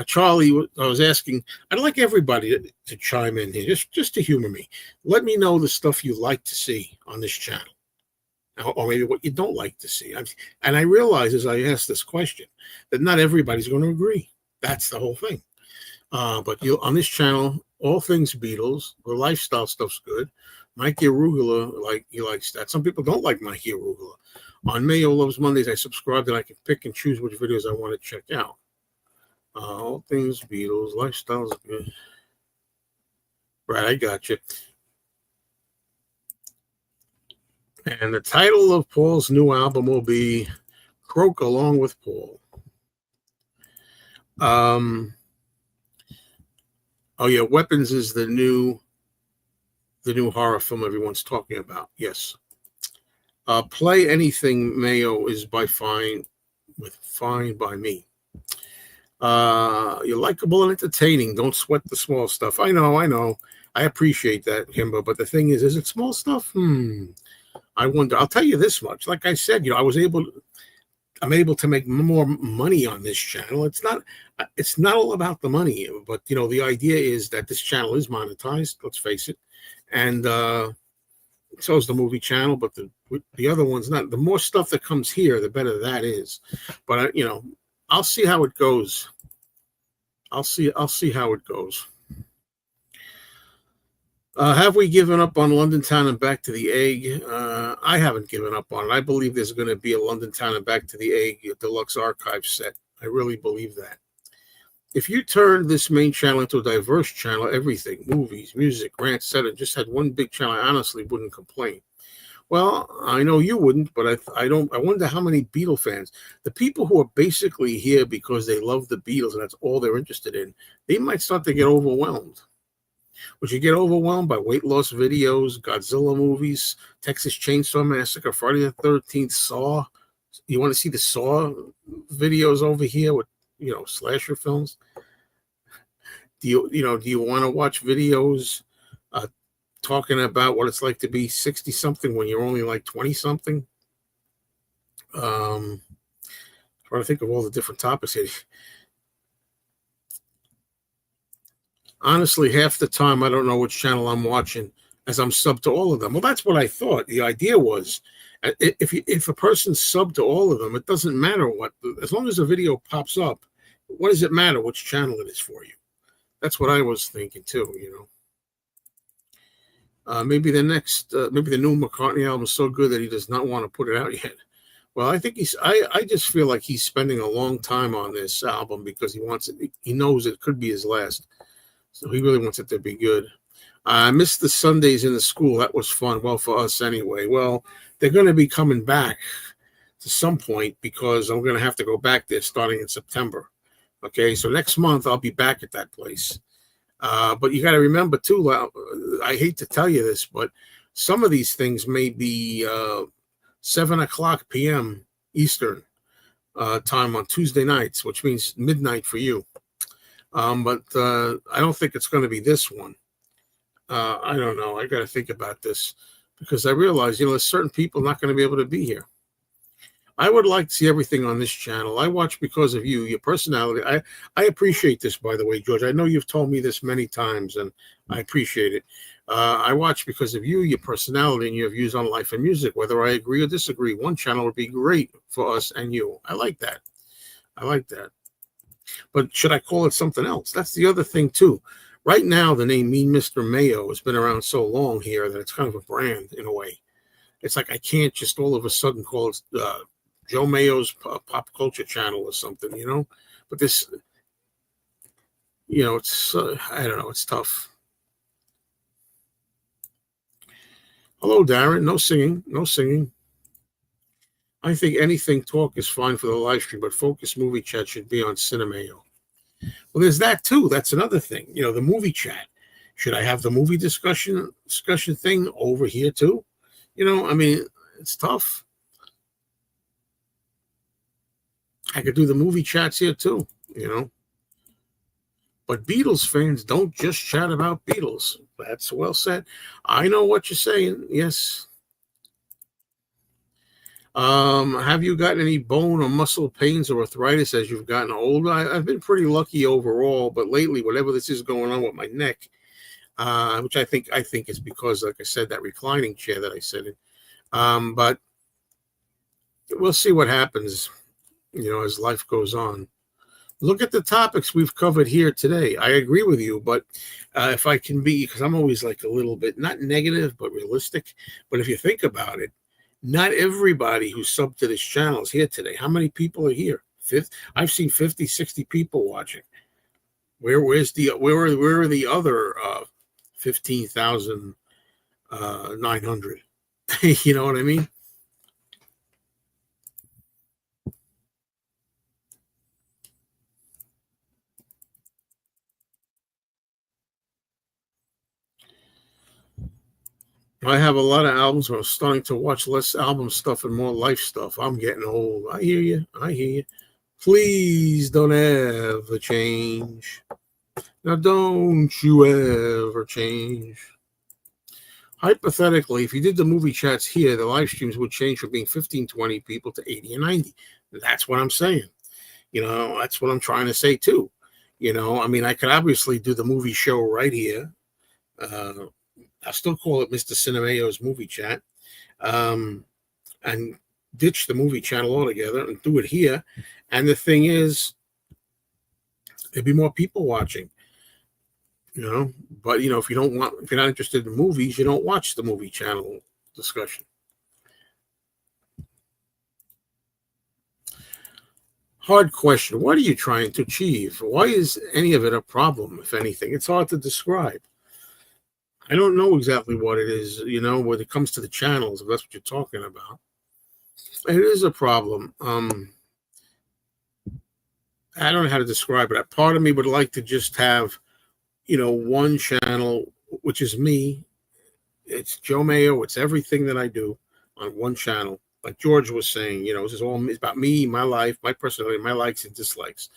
Charlie, I was asking, I'd like everybody to chime in here, just to humor me. Let me know the stuff you like to see on this channel, or maybe what you don't like to see. And I realize as I ask this question that not everybody's going to agree. That's the whole thing. But on this channel, all things Beatles, the lifestyle stuff's good. Mikey Arugula, he likes that. Some people don't like Mikey Arugula. On Mayo Loves Mondays, I subscribe and I can pick and choose which videos I want to check out. All things Beatles, lifestyle's good. Right, I got you. And the title of Paul's new album will be Croak Along with Paul. Oh yeah, Weapons is the new horror film everyone's talking about. Yes. Play Anything Mayo is fine by me. You're likable and entertaining. Don't sweat the small stuff. I know. I appreciate that, Kimba. But the thing is it small stuff? I wonder. I'll tell you this much. Like I said, I'm able to make more money on this channel. It's not all about the money, but the idea is that this channel is monetized. Let's face it, and so is the movie channel. But the other one's not. The more stuff that comes here, the better that is. But I'll see how it goes. I'll see how it goes. Have we given up on London Town and Back to the Egg? I haven't given up on it. I believe there's going to be a London Town and Back to the Egg deluxe archive set. I really believe that. If you turned this main channel into a diverse channel, everything, movies, music, rants, etc., just had one big channel, I honestly wouldn't complain. Well, I know you wouldn't, but I wonder how many Beatle fans, the people who are basically here because they love the Beatles and that's all they're interested in, they might start to get overwhelmed. Would you get overwhelmed by weight loss videos, Godzilla movies, Texas Chainsaw Massacre, Friday the 13th, Saw? You want to see the Saw videos over here with, slasher films? Do you want to watch videos talking about what it's like to be 60 something when you're only like 20 something. Trying to think of all the different topics here. Honestly, half the time I don't know which channel I'm watching, as I'm subbed to all of them. Well, that's what I thought. The idea was, if a person's subbed to all of them, it doesn't matter what, as long as a video pops up. What does it matter which channel it is for you? That's what I was thinking too. Maybe the new McCartney album is so good that he does not want to put it out yet. Well, I think I just feel like he's spending a long time on this album because he wants it. He knows it could be his last. So he really wants it to be good. I missed the Sundays in the school. That was fun. Well, for us anyway. Well, they're going to be coming back to some point because I'm going to have to go back there starting in September. Okay, so next month I'll be back at that place. But you got to remember, too, I hate to tell you this, but some of these things may be 7 o'clock p.m. Eastern time on Tuesday nights, which means midnight for you. But I don't think it's going to be this one. I don't know. I got to think about this because I realize, there's certain people not going to be able to be here. I would like to see everything on this channel. I watch because of you, your personality. I appreciate this, by the way, George. I know you've told me this many times, and I appreciate it. I watch because of you, your personality, and your views on life and music. Whether I agree or disagree, one channel would be great for us and you. I like that. But should I call it something else? That's the other thing, too. Right now, the name Mean Mr. Mayo has been around so long here that it's kind of a brand in a way. It's like I can't just all of a sudden call it Joe Mayo's pop culture channel or something, But this, it's, I don't know, it's tough. Hello, Darren. No singing. I think anything talk is fine for the live stream, but focus movie chat should be on Cinemayo. Well, there's that too. That's another thing. The movie chat. Should I have the movie discussion thing over here too? It's tough. I could do the movie chats here too, But Beatles fans don't just chat about Beatles. That's well said. I know what you're saying. Yes. Have you gotten any bone or muscle pains or arthritis as you've gotten older? I've been pretty lucky overall, but lately, whatever this is going on with my neck, which I think is because, like I said, that reclining chair that I sit in. But we'll see what happens, as life goes on. Look at the topics we've covered here today. I agree with you, but if I can be, because I'm always like a little bit, not negative, but realistic. But if you think about it, not everybody who's subbed to this channel is here today. How many people are here? I've seen 50, 60 people watching. Where are the other 15,900? You know what I mean? I have a lot of albums, but I'm starting to watch less album stuff and more life stuff. I'm getting old. I hear you. Please don't ever change. Now, don't you ever change. Hypothetically, if you did the movie chats here, the live streams would change from being 15, 20 people to 80 and 90. That's what I'm saying. That's what I'm trying to say, too. I could obviously do the movie show right here. I still call it Mr. Cinemayo's movie chat, and ditch the movie channel altogether and do it here. And the thing is, there'd be more people watching, But if you're not interested in movies, you don't watch the movie channel discussion. Hard question. What are you trying to achieve? Why is any of it a problem, if anything? It's hard to describe. I don't know exactly what it is, when it comes to the channels, if that's what you're talking about. It is a problem. I don't know how to describe it. Part of me would like to just have, one channel, which is me. It's Joe Mayo. It's everything that I do on one channel. Like George was saying, this is all about me, my life, my personality, my likes and dislikes,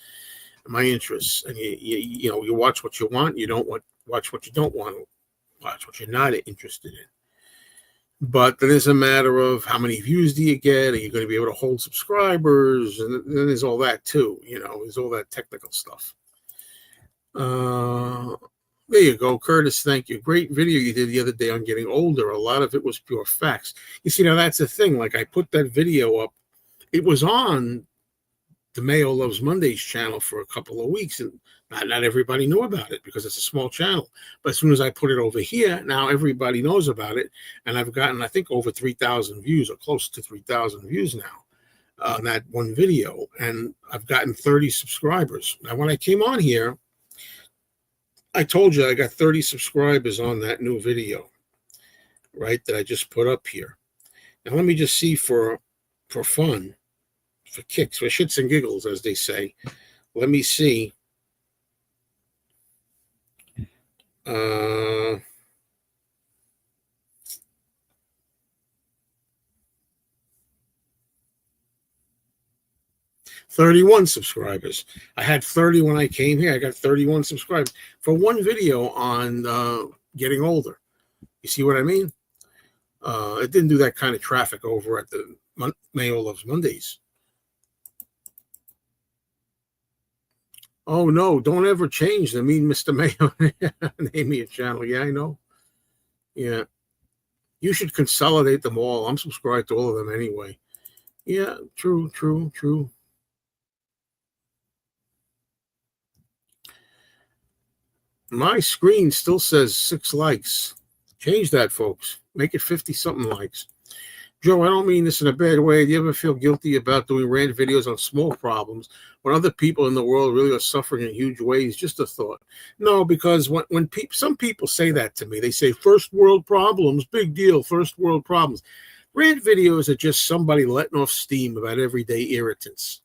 my interests. And you watch what you want. You don't watch what you don't want. watch, what you're not interested in. But then there's a matter of how many views do you get? Are you going to be able to hold subscribers? And then there's all that too. There's all that technical stuff. There you go, Curtis. Thank you. Great video you did the other day on getting older. A lot of it was pure facts. You see, now that's the thing. Like, I put that video up. It was on the Mayo Loves Mondays channel for a couple of weeks, and not everybody knew about it because it's a small channel. But as soon as I put it over here, now everybody knows about it, and I've gotten, I think, over 3,000 views, or close to 3,000 views now on that one video, and I've gotten 30 subscribers. Now, when I came on here, I told you I got 30 subscribers on that new video, right, that I just put up here. Now, let me just see for fun, for kicks, for shits and giggles, as they say. Let me see. 31 subscribers. I had 30 when I came here. I got 31 subscribers for one video on getting older. You see what I mean? It didn't do that kind of traffic over at the Mayo Loves Mondays. Oh, no, don't ever change them. Mr. Mayo, name me a channel. Yeah, I know. Yeah. You should consolidate them all. I'm subscribed to all of them anyway. Yeah, true. My screen still says 6 likes. Change that, folks. Make it 50-something likes. Joe, I don't mean this in a bad way. Do you ever feel guilty about doing rant videos on small problems when other people in the world really are suffering in huge ways? Just a thought. No, because when some people say that to me, they say first world problems, big deal, first world problems. Rant videos are just somebody letting off steam about everyday irritants.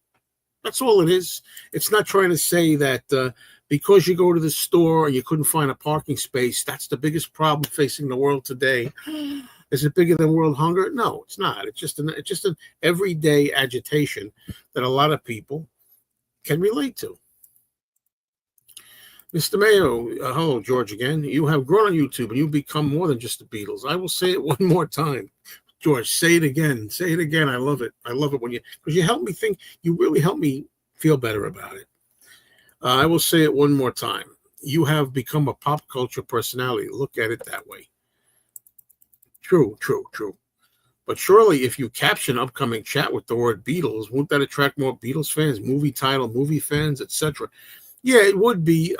That's all it is. It's not trying to say that because you go to the store and you couldn't find a parking space, that's the biggest problem facing the world today. Is it bigger than world hunger? No, it's not. It's just an everyday agitation that a lot of people can relate to. Mr. Mayo, hello, George again. You have grown on YouTube and you've become more than just the Beatles. I will say it one more time. George, say it again. Say it again. I love it. I love it because you help me think. You really help me feel better about it. I will say it one more time. You have become a pop culture personality. Look at it that way. True. But surely if you caption upcoming chat with the word Beatles, won't that attract more Beatles fans, movie title, movie fans, etc.? Yeah, it would be.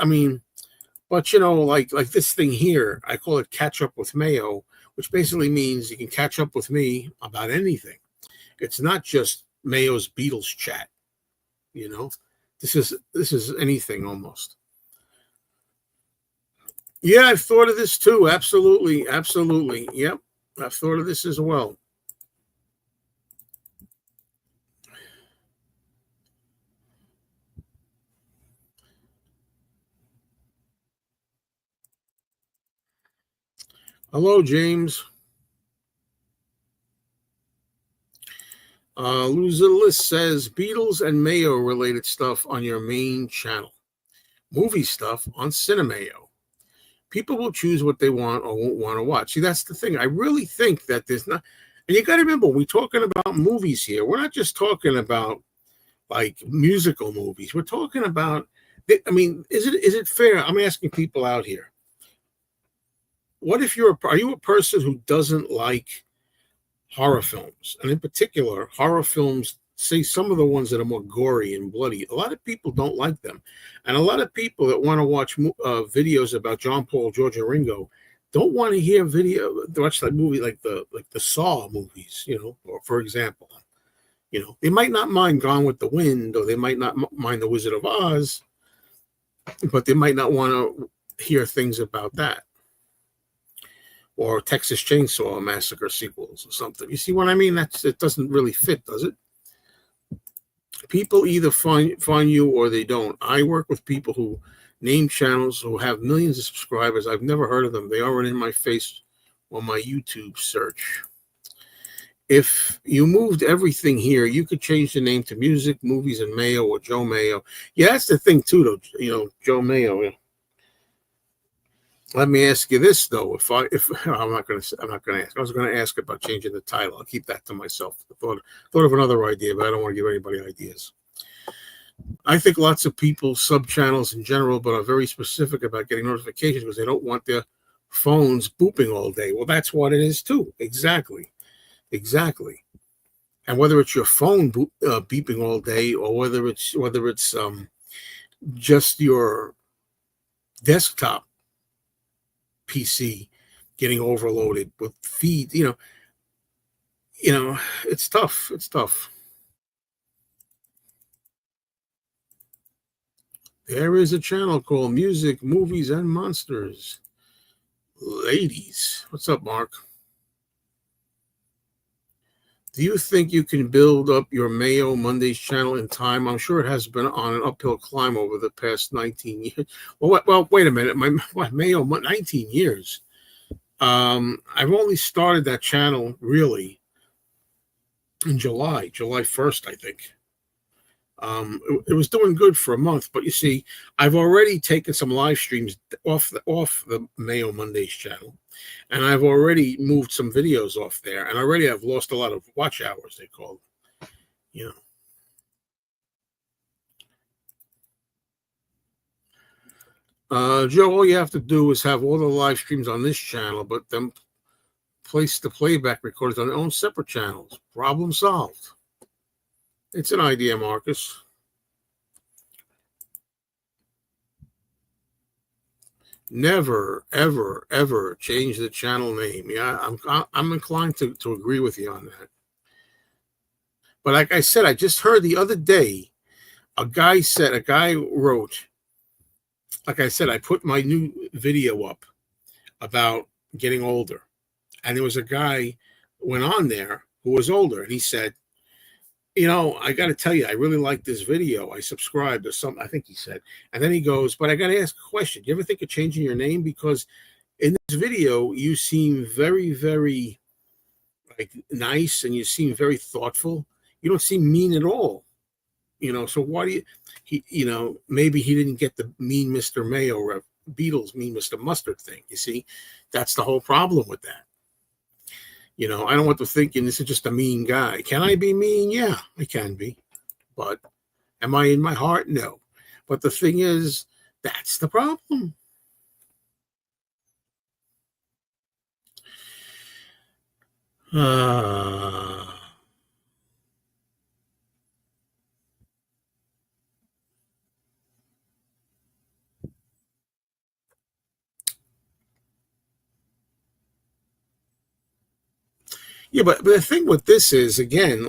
But like this thing here, I call it Catchup with Mayo, which basically means you can catch up with me about anything. It's not just Mayo's Beatles chat. This is anything almost. Yeah, I've thought of this too. Absolutely. Yep. I've thought of this as well. Hello, James. Luzillis says Beatles and Mayo related stuff on your main channel. Movie stuff on Cinemayo. People will choose what they want or won't want to watch. See, that's the thing. I really think that there's not, and you got to remember, we're talking about movies here. We're not just talking about like musical movies. We're talking about, is it fair? I'm asking people out here. What if are you a person who doesn't like horror films? And in particular, horror films, say some of the ones that are more gory and bloody. A lot of people don't like them. And a lot of people that want to watch videos about John Paul, George, and Ringo don't want to watch that movie like the Saw movies, or for example. They might not mind Gone with the Wind, or they might not mind The Wizard of Oz, but they might not want to hear things about that. Or Texas Chainsaw Massacre sequels or something. You see what I mean? It doesn't really fit, does it? People either find you or they don't. I work with people who name channels who have millions of subscribers. I've never heard of them. They aren't in my face on my YouTube search. If you moved everything here, you could change the name to Music, Movies, and Mayo, or Joe Mayo. Yeah, that's the thing too, though. Joe Mayo. Let me ask you this though: if I'm not going to ask. I was going to ask about changing the title. I'll keep that to myself. I thought of another idea, but I don't want to give anybody ideas. I think lots of people sub channels in general, but are very specific about getting notifications because they don't want their phones booping all day. Well, that's what it is too. Exactly. And whether it's your phone beeping all day, or whether it's just your desktop PC getting overloaded with feed, it's tough. It's tough. There is a channel called Music, Movies, and Monsters. Ladies, what's up, Mark? Do you think you can build up your Mayo Mondays channel in time? I'm sure it has been on an uphill climb over the past 19 years. Well, wait a minute. My Mayo 19 years. I've only started that channel really in July 1st, I think. It was doing good for a month, but you see, I've already taken some live streams off the Mayo Mondays channel, and I've already moved some videos off there, and already I've lost a lot of watch hours. They call it, Joe, all you have to do is have all the live streams on this channel, but then place the playback recorders on their own separate channels. Problem solved. It's an idea, Marcus. Never, ever, ever change the channel name. Yeah, I'm inclined to agree with you on that. But like I said, I just heard the other day, a guy wrote, like I said, I put my new video up about getting older. And there was a guy went on there who was older, and he said, I got to tell you, I really like this video. I subscribed or something, I think he said. And then he goes, but I got to ask a question. Do you ever think of changing your name? Because in this video, you seem very, very nice, and you seem very thoughtful. You don't seem mean at all. So why do maybe he didn't get the mean Mr. Mayo Beatles mean Mr. Mustard thing. You see, that's the whole problem with that. I don't want to thinking this is just a mean guy. Can I be mean? Yeah, I can be. But am I in my heart? No. But the thing is, that's the problem. Yeah, but the thing with this is, again,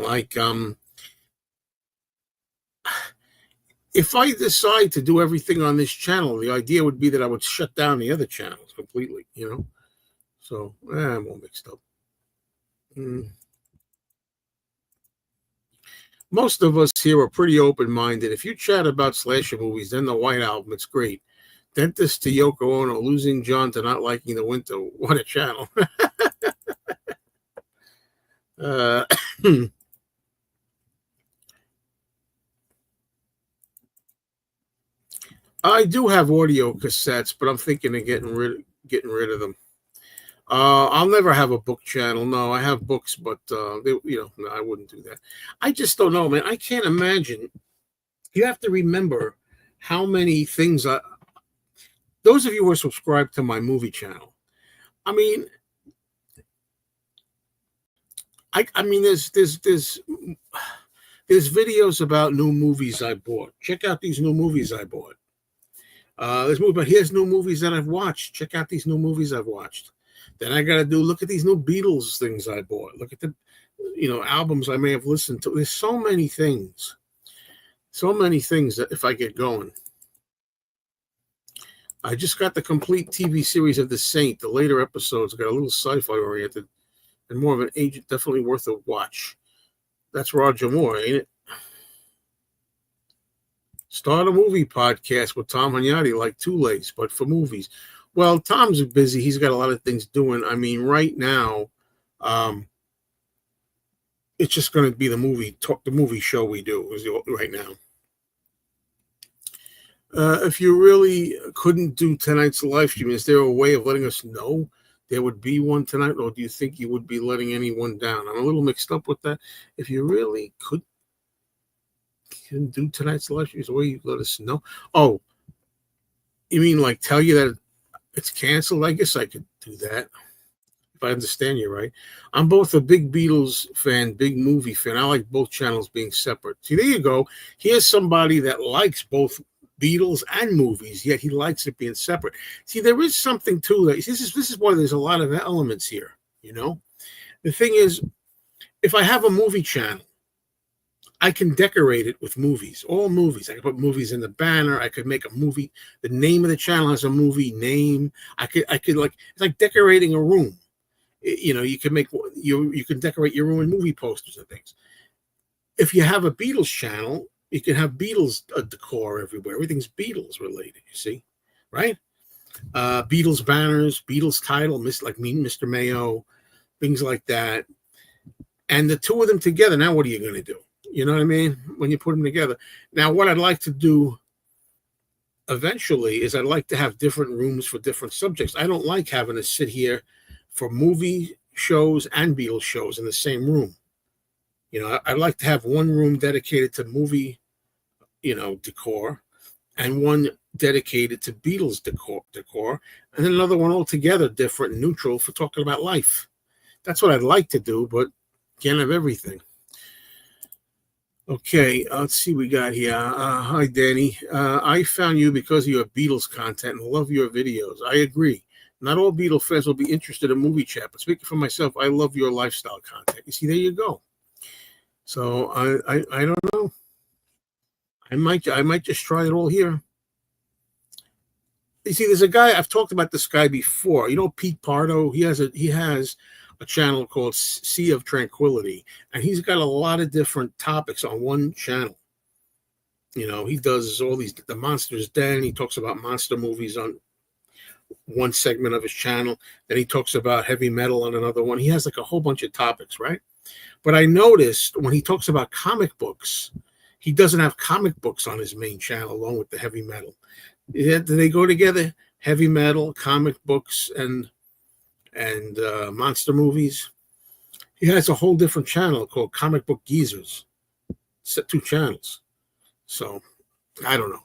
if I decide to do everything on this channel, the idea would be that I would shut down the other channels completely, So I'm all mixed up. Most of us here are pretty open-minded. If you chat about slasher movies, then the White Album, it's great. Dentist to Yoko Ono, losing John to not liking the winter. What a channel. I do have audio cassettes, but I'm thinking of getting rid of them. I'll never have a book channel. No, I have books, but no, I wouldn't do that. I just don't know, man. I can't imagine. You have to remember how many things those of you who are subscribed to my movie channel. I mean, there's videos about new movies I bought. Check out these new movies I bought. But here's new movies that I've watched. Check out these new movies I've watched. Then I got to look at these new Beatles things I bought. Look at the, albums I may have listened to. There's so many things that if I get going. I just got the complete TV series of The Saint. The later episodes got a little sci-fi oriented and more of an agent, definitely worth a watch. That's Roger Moore, ain't it? Start a movie podcast with Tom Hunyadi, like Two Legs, but for movies. Well, Tom's busy. He's got a lot of things doing. I mean, right now, it's just going to be the movie show we do right now. If you really couldn't do tonight's live stream, is there a way of letting us know there would be one tonight, or do you think you would be letting anyone down? I'm a little mixed up with that. If you really couldn't do tonight's live stream, is there a way you let us know? Oh, you mean like tell you that it's canceled? I guess I could do that if I understand you right. I'm both a big Beatles fan, big movie fan. I like both channels being separate. See, there you go. Here's somebody that likes both Beatles and movies, yet he likes it being separate. See, there is something to that. This is why there's a lot of elements here. You know, the thing is, if I have a movie channel, I can decorate it with movies, all movies. I can put movies in the banner. I could make a movie. The name of the channel has a movie name. I could like it's like decorating a room. You know, you can make you can decorate your room with movie posters and things. If you have a Beatles channel, you can have Beatles decor everywhere. Everything's Beatles related. You see, right? Beatles banners, Beatles title, like me, Mr. Mayo, things like that. And the two of them together. Now, what are you going to do? You know what I mean? When you put them together. Now, what I'd like to do eventually is I'd like to have different rooms for different subjects. I don't like having to sit here for movie shows and Beatles shows in the same room. You know, I'd like to have one room dedicated to movie, decor, and one dedicated to Beatles decor, and then another one altogether different and neutral for talking about life. That's what I'd like to do, but can't have everything. Okay, let's see what we got here. Hi, Danny. I found you because of your Beatles content and love your videos. I agree. Not all Beatles fans will be interested in movie chat, but speaking for myself, I love your lifestyle content. You see, there you go. So I don't know. I might just try it all here. You see, there's a guy I've talked about this guy before. You know, Pete Pardo. He has a channel called Sea of Tranquility, and he's got a lot of different topics on one channel. You know, he does all the Monsters Den. He talks about monster movies on one segment of his channel. Then he talks about heavy metal on another one. He has like a whole bunch of topics, right? But I noticed when he talks about comic books, he doesn't have comic books on his main channel along with the heavy metal. Do they go together? Heavy metal, comic books, and monster movies. He has a whole different channel called Comic Book Geezers. Set 2 channels. So I don't know.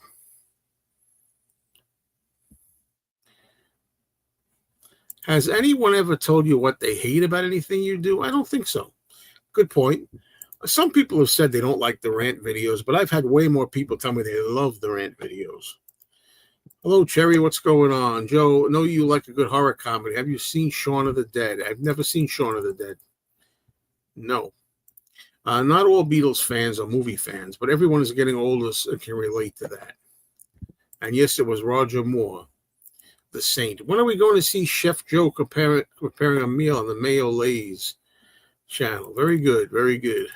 Has anyone ever told you what they hate about anything you do? I don't think so. Good point. Some people have said they don't like the rant videos, but I've had way more people tell me they love the rant videos. Hello, Cherry. What's going on? Joe, know you like a good horror comedy. Have you seen Shaun of the Dead? I've never seen Shaun of the Dead. No. Not all Beatles fans are movie fans, but everyone is getting older and can relate to that. And yes, it was Roger Moore, the Saint. When are we going to see Chef Joe preparing a meal on the Mayo Lay's channel? Very good. Very good.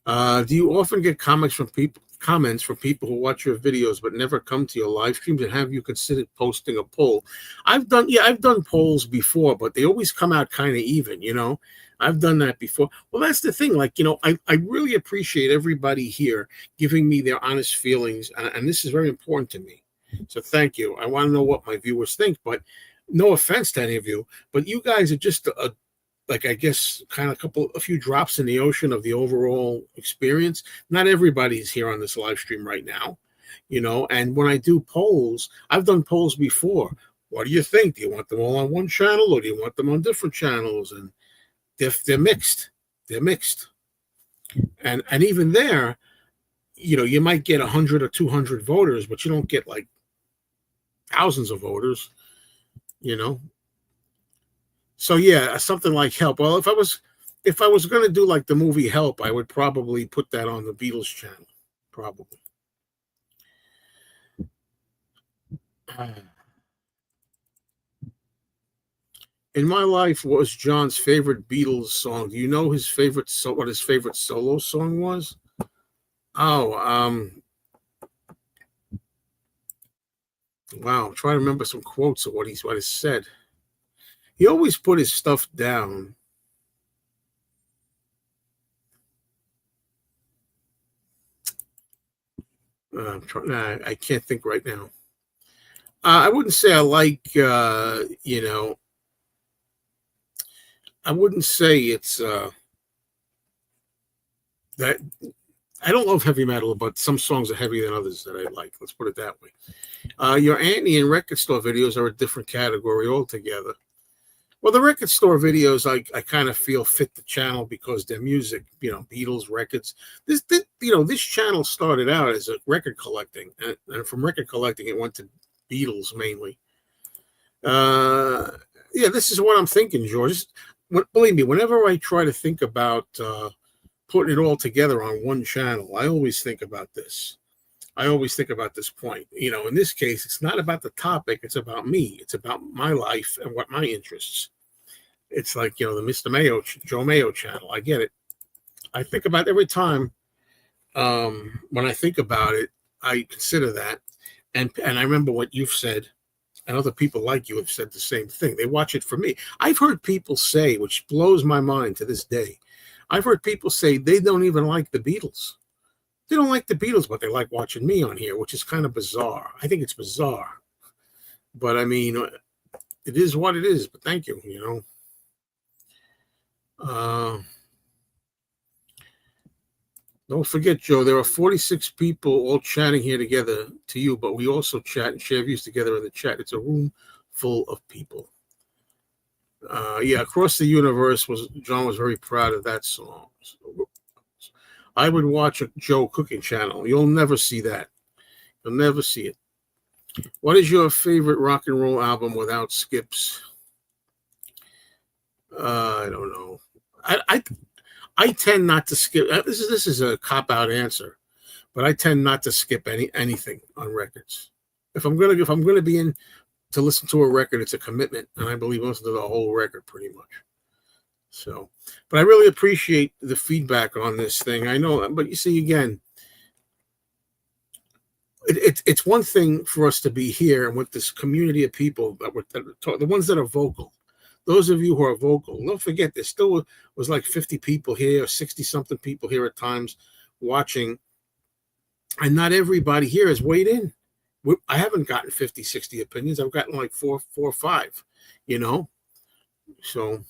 Do you often get comments from people who watch your videos but never come to your live streams, and have you considered posting a poll? I've done polls before, but they always come out kind of even, you know. I've done that before. Well, that's the thing. Like, you know, I really appreciate everybody here giving me their honest feelings, and this is very important to me. So thank you. I want to know what my viewers think, but no offense to any of you, but you guys are just like, I guess, kind of a few drops in the ocean of the overall experience. Not everybody's here on this live stream right now, you know. And when I do polls, I've done polls before. What do you think? Do you want them all on one channel, or do you want them on different channels? And they're mixed. They're mixed. And even there, you know, you might get 100 or 200 voters, but you don't get like thousands of voters, you know. So yeah, something like Help. Well, if I was going to do like the movie Help, I would probably put that on the Beatles channel, probably. In My Life was John's favorite Beatles song. Do you know what his favorite solo song was? Oh, wow. I'm trying to remember some quotes of what he said. He always put his stuff down. I can't think right now. I wouldn't say I like, I wouldn't say it's that I don't love heavy metal, but some songs are heavier than others that I like. Let's put it that way. Your Annie and record store videos are a different category altogether. Well, the record store videos, I kind of feel fit the channel because their music, Beatles records. This channel started out as a record collecting, and from record collecting, it went to Beatles mainly. Yeah, this is what I'm thinking, George. Believe me, whenever I try to think about putting it all together on one channel, I always think about this. I always think about this point. In this case, it's not about the topic, it's about me. It's about my life and what my interests. It's like, the Mr. Mayo, Joe Mayo channel. I get it. I think about every time when I think about it, I consider that. And I remember what you've said, and other people like you have said the same thing. They watch it for me. I've heard people say, which blows my mind to this day, I've heard people say they don't even like the Beatles. They don't like the Beatles, but they like watching me on here, which is kind of bizarre. I think it's bizarre. But I mean, it is what it is. But thank you, Don't forget, Joe, there are 46 people all chatting here together to you, but we also chat and share views together in the chat. It's a room full of people. Yeah, Across the Universe John was very proud of that song. I would watch a Joe cooking channel. You'll never see that. You'll never see it. What is your favorite rock and roll album without skips? I don't know. I tend not to skip. This is a cop out answer, but I tend not to skip anything on records. If I'm gonna be in to listen to a record, it's a commitment, and I believe listen to the whole record pretty much. So, but I really appreciate the feedback on this thing. I know, but you see, again, it's one thing for us to be here and with this community of people the ones that are vocal. Those of you who are vocal, don't forget, there still was like 50 people here, or 60 something people here at times watching, and not everybody here has weighed in. I haven't gotten 50, 60 opinions. I've gotten like four or five, so.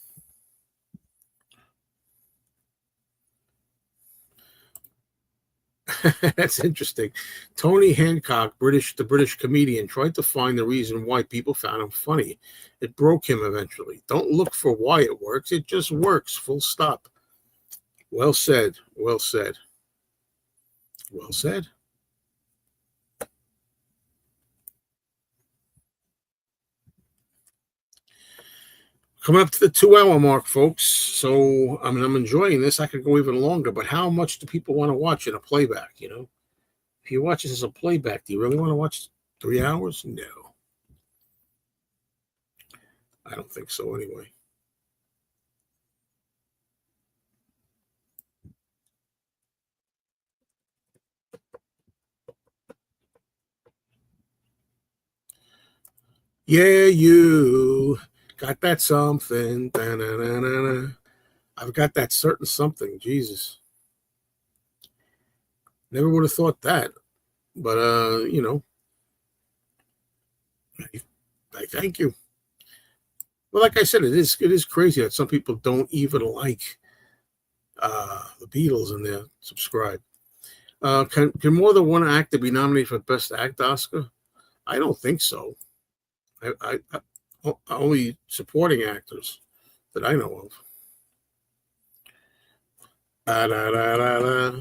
That's interesting. Tony Hancock, the British comedian, tried to find the reason why people found him funny. It broke him eventually. Don't look for why it works. It just works. Full stop. Well said. Well said. Well said. Coming up to the 2 hour mark, folks. So I'm enjoying this. I could go even longer, but how much do people want to watch in a playback? If you watch this as a playback, do you really want to watch 3 hours? No, I don't think so. Anyway. Yeah, you got that something. Da-na-na-na-na. I've got that certain something. Jesus. Never would have thought that. But I thank you. Well, like I said, it is crazy that some people don't even like the Beatles and they're subscribed. Can more than one actor be nominated for Best Act Oscar? I don't think so. I only supporting actors that I know of. Da, da, da, da, da.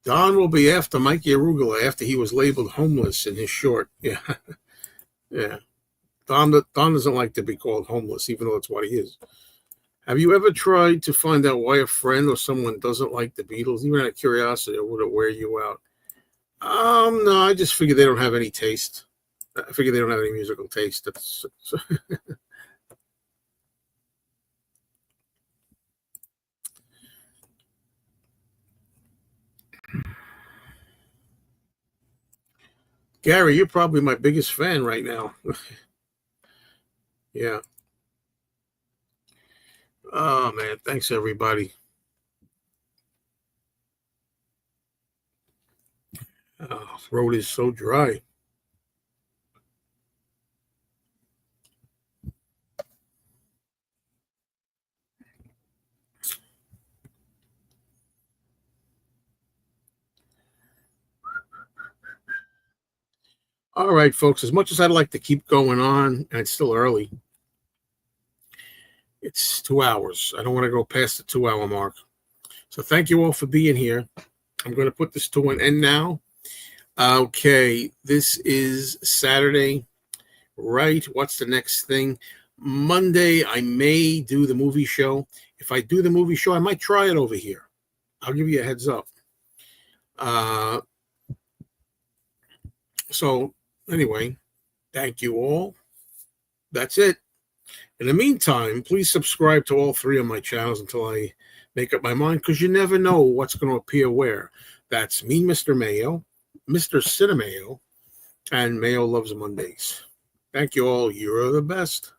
Don will be after Mikey Arugula after he was labeled homeless in his short. Yeah, yeah. Don doesn't like to be called homeless, even though it's what he is. Have you ever tried to find out why a friend or someone doesn't like the Beatles, even out of curiosity, or would it wear you out? No, I just figure they don't have any taste. I figure they don't have any musical taste. Gary, you're probably my biggest fan right now. Yeah. Oh, man. Thanks, everybody. Throat is so dry. All right, folks. As much as I'd like to keep going on, and it's still early, it's 2 hours. I don't want to go past the 2 hour mark. So thank you all for being here. I'm going to put this to an end now. Okay, this is Saturday, right? What's the next thing? Monday, I may do the movie show. If I do the movie show, I might try it over here. I'll give you a heads up. So, anyway, thank you all. That's it. In the meantime, please subscribe to all three of my channels until I make up my mind, because you never know what's going to appear where. That's me, Mr. Mayo, Mr. Cinemayo, and Mayo Loves Mondays. Thank you all. You're the best.